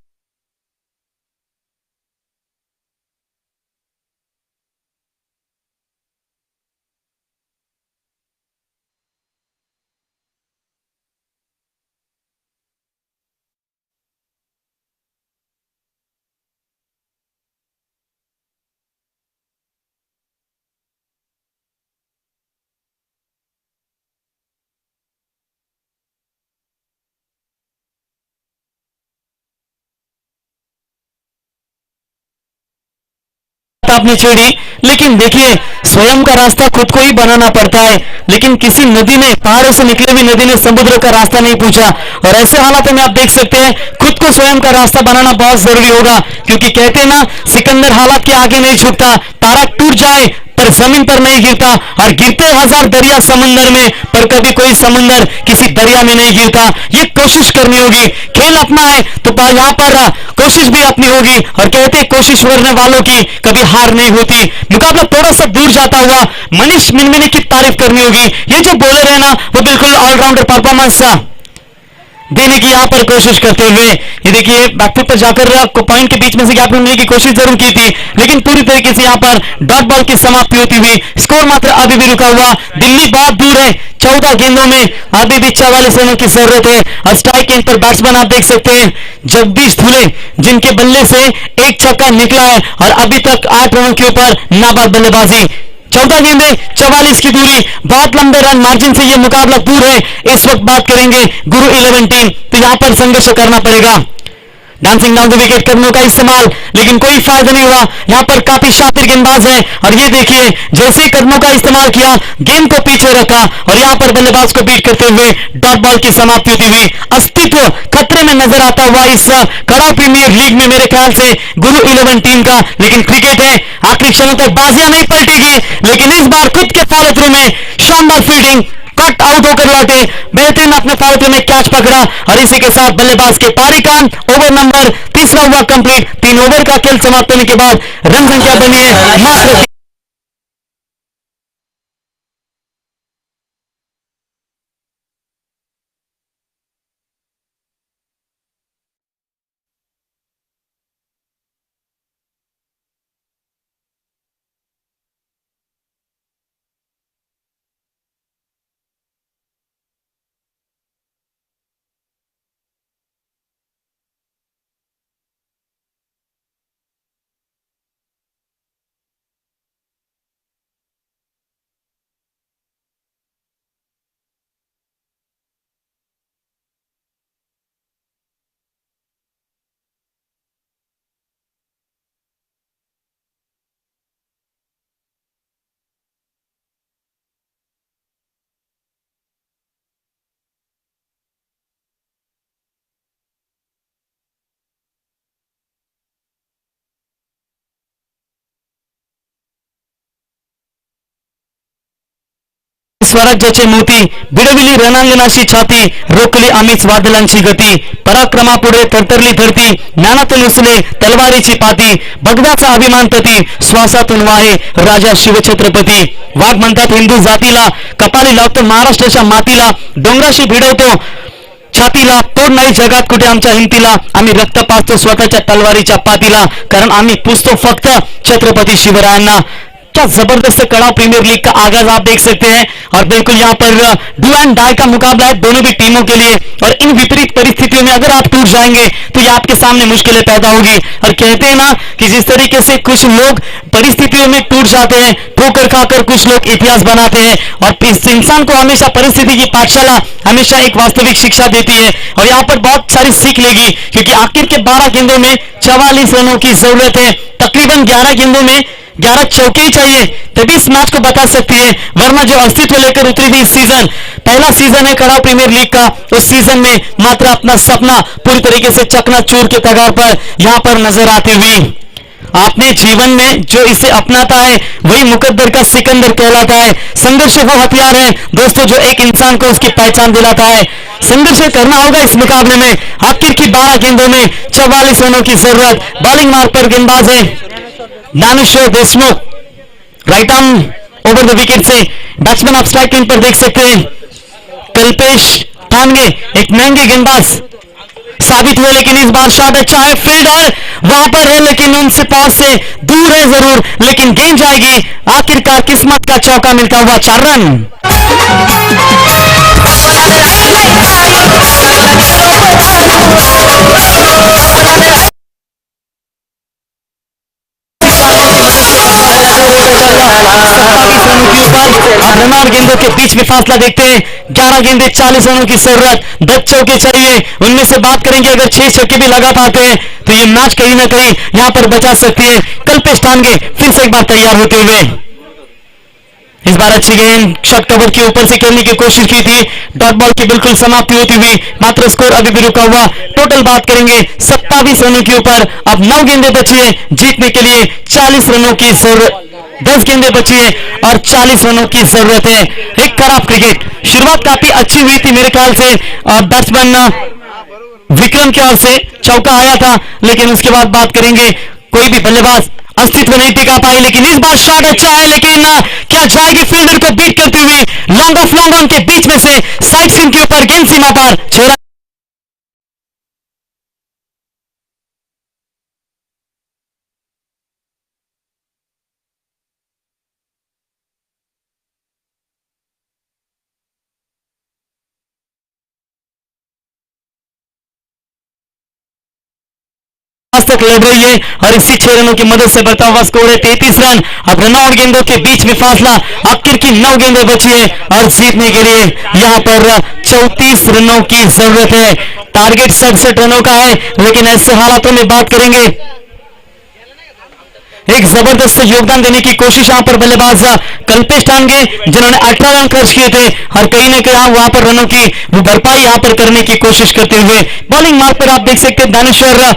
आपने छेड़ी। लेकिन देखिए, स्वयं का रास्ता खुद को ही बनाना पड़ता है, लेकिन किसी नदी ने, पहाड़ों से निकले हुई नदी ने समुद्र का रास्ता नहीं पूछा। और ऐसे हालातों में आप देख सकते हैं, खुद को स्वयं का रास्ता बनाना बहुत जरूरी होगा, क्योंकि कहते हैं ना, सिकंदर हालात के आगे नहीं झुकता। तारा टूट जाए पर जमीन पर नहीं गिरता, और गिरते हजार दरिया समुंदर में, पर कभी कोई समुंदर किसी दरिया में नहीं गिरता। ये कोशिश करनी होगी, खेल अपना है तो यहाँ पर कोशिश भी अपनी होगी, और कहते हैं कोशिश करने वालों की कभी हार नहीं होती। मुकाबला थोड़ा सा दूर जाता हुआ मनीष मिनमिनी की तारीफ करनी होगी। ये जो बॉलर है ना, वो बिल्कुल ऑलराउंडर परफॉर्मेंस देने की यहां पर कोशिश करते हुए, ये देखिए बैकफुट पर जाकर पॉइंट के बीच में से गैप ढूंढने की कोशिश जरूर की थी, लेकिन पूरी तरीके से यहां पर डॉट बॉल की समाप्ति होती हुई स्कोर मात्र अभी भी रुका हुआ। दिल्ली बहुत दूर है, 14 गेंदों में अभी भी 44 रनों की जरूरत है। और स्ट्राइक एंड पर बैट्समैन आप देख सकते हैं जगदीश धुले, जिनके बल्ले से एक छक्का निकला है, और अभी तक 8 रनों के ऊपर नाबाद बल्लेबाजी। 14 गेंदें, 44 की दूरी, बहुत लंबे रन मार्जिन से यह मुकाबला दूर है। इस वक्त बात करेंगे गुरु 11 टीम, तो यहां पर संघर्ष करना पड़ेगा। डांसिंग डाउन द विकेट कदमों का इस्तेमाल, लेकिन कोई फायदा नहीं हुआ। यहां पर काफी शातिर गेंदबाज है, और ये देखिए जैसे ही कदमों का इस्तेमाल किया, गेंद को पीछे रखा, और यहां पर बल्लेबाज को बीट करते हुए डॉट बॉल की समाप्ति होती हुई अस्तित्व खतरे में नजर आता हुआ इस कड़ा प्रीमियर लीग में मेरे ख्याल से गुरु 11 टीम का। लेकिन क्रिकेट है, आखिरी क्षणों तक बाजियां नहीं पलटेगी, लेकिन इस बार खुद के फॉलो थ्रू में शानदार फील्डिंग, कट आउट होकर लौटे, बेहतरीन अपने फॉलो थ्रू में कैच पकड़ा, और इसी के साथ बल्लेबाज के पारी कान ओवर नंबर तीसरा हुआ कंप्लीट। 3 ओवर का खेल समाप्त होने के बाद रन संख्या बनी है मात्र स्वराज्याचे मोती बिडविली रणांगणाची छाती रोखली आम्हीच वादळांची गती पराक्रमापुढे थरथरली धरती ज्ञानातून उसले तलवारीची पाती बगदाचा अभिमान प्रती श्वासातून वाहे राजा शिवछत्रपती वाघ म्हणतात हिंदू जातीला कपाळी लावतो महाराष्ट्राच्या मातीला डोंगराशी भिडवतो छातीला तोड नाही जगात कुठे आमच्या हिमतीला आम्ही रक्त पाजतो स्वतःच्या तलवारीच्या पातीला कारण आम्ही पुजतो फक्त छत्रपति शिवरायांना क्या जबरदस्त कड़ा प्रीमियर लीग का आगाज आप देख सकते हैं और बिल्कुल यहाँ पर डू एंड डाई का मुकाबला है दोनों भी टीमों के लिए और इन विपरीत परिस्थितियों में अगर आप टूट जाएंगे तो ये आपके सामने मुश्किलें पैदा होगी और कहते हैं ना कि जिस तरीके से कुछ लोग परिस्थितियों में टूट जाते हैं ठोकर खाकर कुछ लोग इतिहास बनाते हैं और इस इंसान को हमेशा परिस्थिति की पाठशाला हमेशा एक वास्तविक शिक्षा देती है और यहाँ पर बहुत सारी सीख लेगी क्योंकि आखिर के 12 गेंदों में 44 रनों की जरूरत है तकरीबन 11 गेंदों में 11 चौके ही चाहिए तभी इस मैच को बता सकती है वरना जो अस्तित्व लेकर उतरी थी इस सीजन पहला सीजन है कड़ा प्रीमियर लीग का उस सीजन में मात्र अपना सपना पूरी तरीके से चकनाचूर के कगार पर यहां पर नजर आती हुई आपने जीवन में जो इसे अपनाता है वही मुकद्दर का सिकंदर कहलाता है संघर्ष वो हथियार है दोस्तों जो एक इंसान को उसकी पहचान दिलाता है संघर्ष करना होगा इस मुकाबले में आखिर की 12 गेंदों में 44 रनों की जरूरत बॉलिंग मार्ग पर गेंदबाज है Dnyaneshwar Deshmukh right arm over the wicket से बैट्समैन आप स्ट्राइक लाइन पर देख सकते हैं कल्पेश तानगे एक महंगे गेंदबाज साबित हुए लेकिन इस बार शॉट अच्छा है फील्डर वहां पर है लेकिन उनसे पहुंच से दूर है जरूर लेकिन गेंद जाएगी आखिरकार किस्मत का चौका मिलता हुआ 4 रन रन और गेंदों के बीच में फासला देखते हैं 11 गेंदे 40 रनों की जरूरत 10 चौके चाहिए उनमें से बात करेंगे अगर 6 चौके भी लगा पाते हैं तो ये मैच कहीं ना कहीं यहां पर बचा सकती है कल्पेश तानगे फिर से एक बार तैयार होते हुए इस बार अच्छी गेंद शॉट कवर के ऊपर से खेलने की कोशिश की थी डॉट बॉल की बिल्कुल समाप्ति होती हुई मात्र स्कोर अभी भी रुका हुआ टोटल बात करेंगे 27 रनों के ऊपर अब 9 गेंदे बची है जीतने के लिए 40 रनों की जरूरत 10 गेंदे बची है और 40 रनों की जरूरत है एक खराब क्रिकेट शुरुआत काफी अच्छी हुई थी मेरे ख्याल से बैट्समैन विक्रम की ओर से चौका आया था लेकिन उसके बाद बात करेंगे कोई भी बल्लेबाज अस्तित्व नहीं टिका पाई लेकिन इस बार शॉट अच्छा है लेकिन क्या जाएगी फील्डर को बीट करती हुई लॉन्ग ऑफ लॉन्ग ऑन के बीच में से साइड सीम के ऊपर गेंद सीमा पर छोड़ा तक लड़ रही है और इसी 6 रनों की मदद से बढ़ता हुआ स्कोर है 33 रन अब रन और गेंदों के बीच में फासला आखिर की 9 गेंदें बची है और जीतने के लिए यहां पर 34 रनों की जरूरत है टारगेट 67 रनों का है लेकिन ऐसे हालातों में बात करेंगे एक जबरदस्त योगदान देने की कोशिश यहां पर बल्लेबाज कल्पेश तानगे जिन्होंने 18 रन खर्च किए थे और कहीं ना कहीं वहां पर रनों की भरपाई यहां पर करने की कोशिश करते हुए बॉलिंग मार्ग पर आप देख सकते हैं दानेश्वर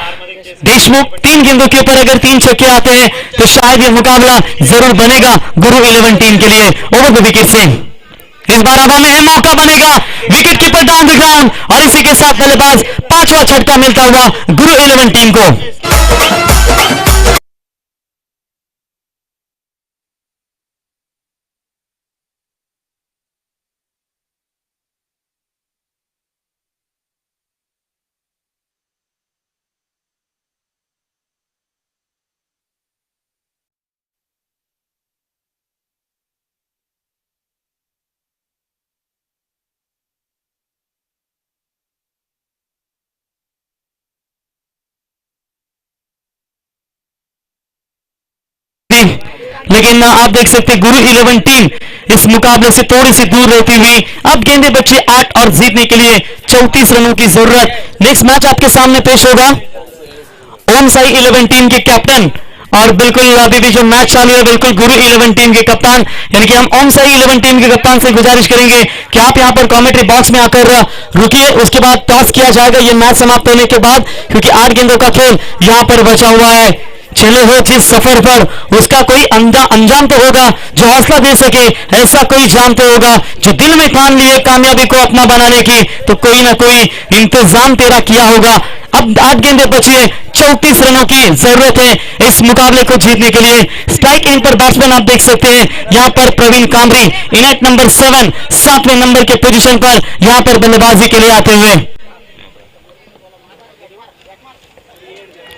देशमुख 3 गेंदों के ऊपर अगर 3 छक्के आते हैं तो शायद यह मुकाबला जरूर बनेगा गुरु 11 टीम के लिए ओवर द विकेट से इस बार हवा में है मौका बनेगा wicket keeper down the ground और इसी के साथ बल्लेबाज 5वां झटका मिलता हुआ गुरु 11 टीम को लेकिन आप देख सकते हैं गुरु 11 टीम इस मुकाबले से थोड़ी सी दूर रहती हुई अब गेंदे बचे 8 और जीतने के लिए 34 रनों की जरूरत नेक्स्ट मैच आपके सामने पेश होगा ओम साई 11 टीम के कैप्टन और बिल्कुल अभी भी जो मैच चालू है बिल्कुल गुरु 11 टीम के कप्तान यानी कि हम ओम साई 11 टीम के कप्तान से गुजारिश करेंगे कि आप यहां पर कमेंट्री बॉक्स में आकर रुकिए उसके बाद टॉस किया जाएगा ये मैच समाप्त होने के बाद क्योंकि 8 गेंदों का खेल यहां पर बचा हुआ है चले हो जिस सफर पर उसका कोई अंजाम तो होगा, जो हौसला दे सके ऐसा कोई जाम तो होगा, जो दिल में ठान लिए कामयाबी को अपना बनाने की तो कोई ना कोई इंतजाम तेरा किया होगा। अब 8 गेंदें बची है, 34 रनों की जरूरत है इस मुकाबले को जीतने के लिए। स्ट्राइक इन पर बैट्समैन आप देख सकते हैं यहां पर प्रवीण कामरी इन एट नंबर 7 7वें नंबर के पोजीशन पर यहां पर बल्लेबाजी के लिए आते हुए।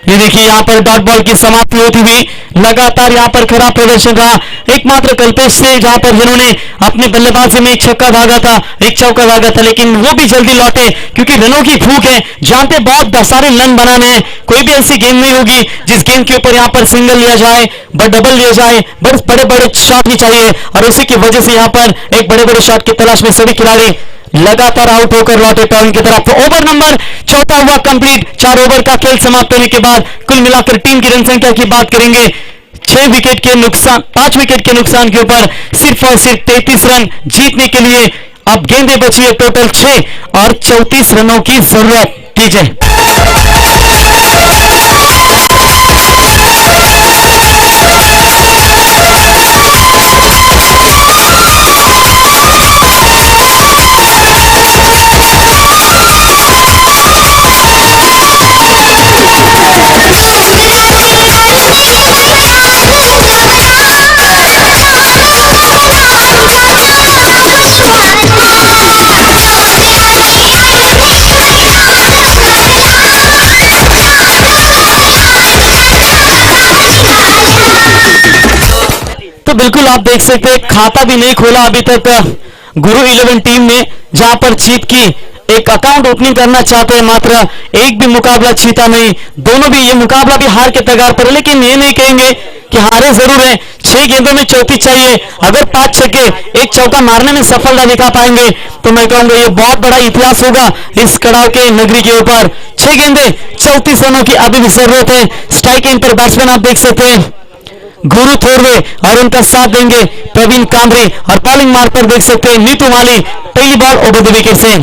ये देखिए यहां पर डॉट बॉल की समाप्ति होती हुई लगातार यहां पर खराब प्रदर्शन रहा एकमात्र कल्पेश से, जहां पर जिन्होंने अपने बल्लेबाजी में एक छक्का भागा था, एक चौका भागा था, लेकिन वो भी जल्दी लौटे क्योंकि रनों की भूख है। जानते बहुत सारे रन बनाने हैं, कोई भी ऐसी गेंद नहीं होगी जिस गेंद के ऊपर यहां पर सिंगल लिया जाए, डबल लिया जाए, बड़े बड़े शॉट भी चाहिए और उसी की वजह से यहां पर एक बड़े बड़े शॉट की तलाश में सभी खिलाड़ी लगातार आउट होकर लौटे टर्न की तरफ। तो ओवर नंबर 4 हुआ कंप्लीट। 4 ओवर का खेल समाप्त होने के बाद कुल मिलाकर टीम की रन संख्या की बात करेंगे, 5 विकेट के नुकसान के ऊपर सिर्फ और सिर्फ 33 रन जीतने के लिए अब गेंदें बची है टोटल 6 और 34 रनों की जरूरत कीजिए। तो बिल्कुल आप देख सकते हैं खाता भी नहीं खोला अभी तक गुरु 11 टीम ने, जहां पर जीत की एक अकाउंट ओपनिंग करना चाहते हैं, मात्र एक भी मुकाबला जीता नहीं। दोनों भी ये मुकाबला भी हार के तगार पर है, लेकिन ये नहीं कहेंगे कि हारे जरूर है। 6 गेंदों में 34 चाहिए, अगर 5 छक्के एक चौका मारने में सफलता दिखा पाएंगे तो मैं कहूंगा ये बहुत बड़ा इतिहास होगा इस कड़ाव के नगरी के ऊपर। 6 गेंदे 34 रनों की अभी भी जरूरत है। स्ट्राइक इन पर बैट्समैन आप देख सकते हैं गुरु थोरवे और उनका साथ देंगे प्रवीण कामरी और बॉलिंग मार्क पर देख सकते हैं नीतू माली। पहली बॉल ओवर द विकेट से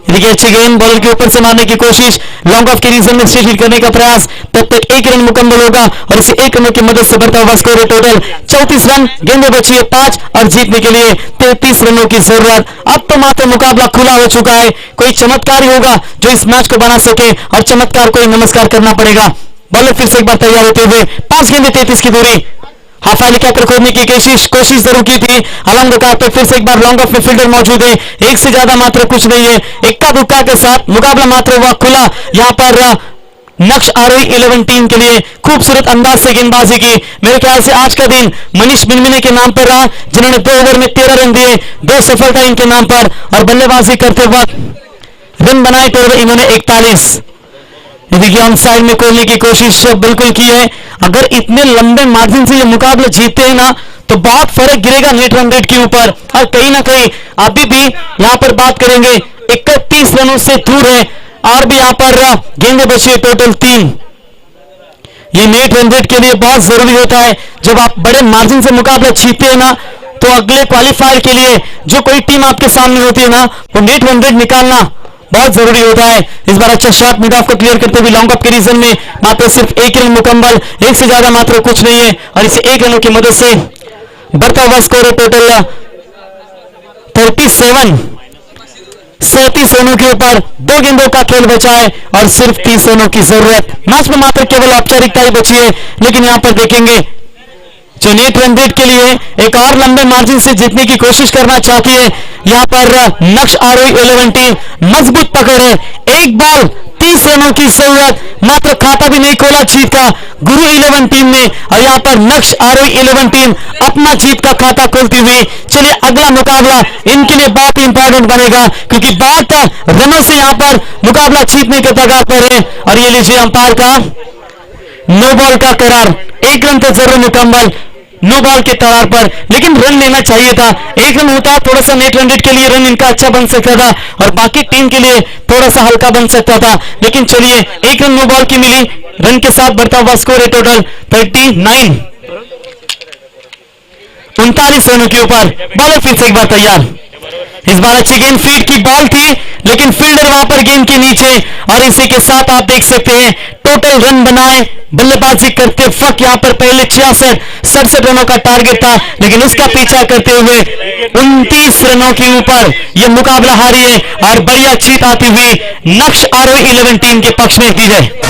देखिए अच्छी गेंद बॉल के ऊपर से मारने की कोशिश, लॉन्ग ऑफ के रीजन में स्ट्रेट हिट करने का प्रयास, तब तक 1 रन मुकम्मल होगा और इसे 1 रन की मदद से बढ़ता हुआ स्कोर है टोटल 34 रन। गेंदें बची है 5 और जीतने के लिए 33 रनों की जरूरत। अब तो मात्र मुकाबला खुला हो चुका है, कोई चमत्कार ही होगा जो इस मैच को बना सके और चमत्कार को नमस्कार करना पड़ेगा। बॉलर फिर से एक बार तैयार होते हुए 5 गेंदें 33 की दूरी, हाफ वाली क्या खोदने की कोशिश जरूर की थी। अलॉन्ग द कार्पेट फिर से एक बार लॉन्ग ऑफ में फील्डर मौजूद है, एक से ज्यादा मात्र कुछ नहीं है। इक्का दुक्का के साथ मुकाबला मात्र हुआ खुला। यहां पर नक्श आरोही 11 टीम के लिए खूबसूरत अंदाज से गेंदबाजी की। मेरे ख्याल से आज का दिन मनीष मिनमिने के नाम पर रहा, जिन्होंने 2 ओवर में 13 रन दिए, 2 सफलता इनके नाम पर और बल्लेबाजी करते वक्त रन बनाए टोटल इन्होंने 41। देखिए ऑन साइड में खोलने की कोशिश बिल्कुल की है। अगर इतने लंबे मार्जिन से ये मुकाबला जीतते हैं ना तो बहुत फर्क गिरेगा नेट रन रेट के ऊपर, और कहीं ना कहीं अभी भी यहां पर बात करेंगे 31 रनों से दूर है और भी यहां पर गेंदें बची है टोटल 3। ये नेट रन रेट के लिए बहुत जरूरी होता है। जब आप बड़े मार्जिन से मुकाबला जीतते हैं ना तो अगले क्वालिफायर के लिए जो कोई टीम आपके सामने होती है ना वो नेट रन रेट निकालना बहुत जरूरी होता है। इस बार अच्छा शॉट मिड ऑफ को क्लियर करते हुए लॉन्ग ऑफ के रीजन में मात्र सिर्फ 1 रन मुकम्मल, 1 से ज्यादा मात्र कुछ नहीं है और इसे 1 रनों की मदद से बढ़ता हुआ स्कोर है टोटल 37 रनों के ऊपर 2 गेंदों का खेल बचा है और सिर्फ 30 रनों की जरूरत। मैच में मात्र केवल औपचारिकता ही बची है, लेकिन यहां पर देखेंगे जो नेट रन रेट के लिए एक और लंबे मार्जिन से जीतने की कोशिश करना चाहती है। यहां पर नक्श आरोही 11 टीम मजबूत पकड़ है। एक बॉल 30 रनों की जरूरत, मात्र खाता भी नहीं खोला जीत का गुरु 11 टीम ने और यहां पर नक्श आरोही 11 टीम अपना जीत का खाता खोलती हुई। चलिए अगला मुकाबला इनके लिए बहुत इंपॉर्टेंट बनेगा क्योंकि बहुत रनों से यहां पर मुकाबला जीतने के तगार पर है। और ये लीजिए अंपायर का नो बॉल का करार, 1 रन तो जरूर मुकम्मल नो बॉल के तरार पर, लेकिन रन लेना चाहिए था। 1 रन होता थोड़ा सा नेट रन रेट के लिए रन इनका अच्छा बन सकता था और बाकी टीम के लिए थोड़ा सा हल्का बन सकता था, लेकिन चलिए 1 रन नो बॉल की मिली। रन के साथ बढ़ता हुआ स्कोर है टोटल 39 रनों के ऊपर। बॉलर फिर से एक बार तैयार, इस बार अच्छी गेंद फील्ड की बॉल थी, लेकिन फील्डर वहां पर गेंद के नीचे, और इसी के साथ आप देख सकते हैं टोटल रन बनाए बल्लेबाजी करते वक्त। यहां पर पहले 66-67 रनों का टारगेट था, लेकिन उसका पीछा करते हुए 29 रनों के ऊपर यह मुकाबला हारी है, और बढ़िया जीत आती हुई नक्श RO11 टीम के पक्ष में की जाए।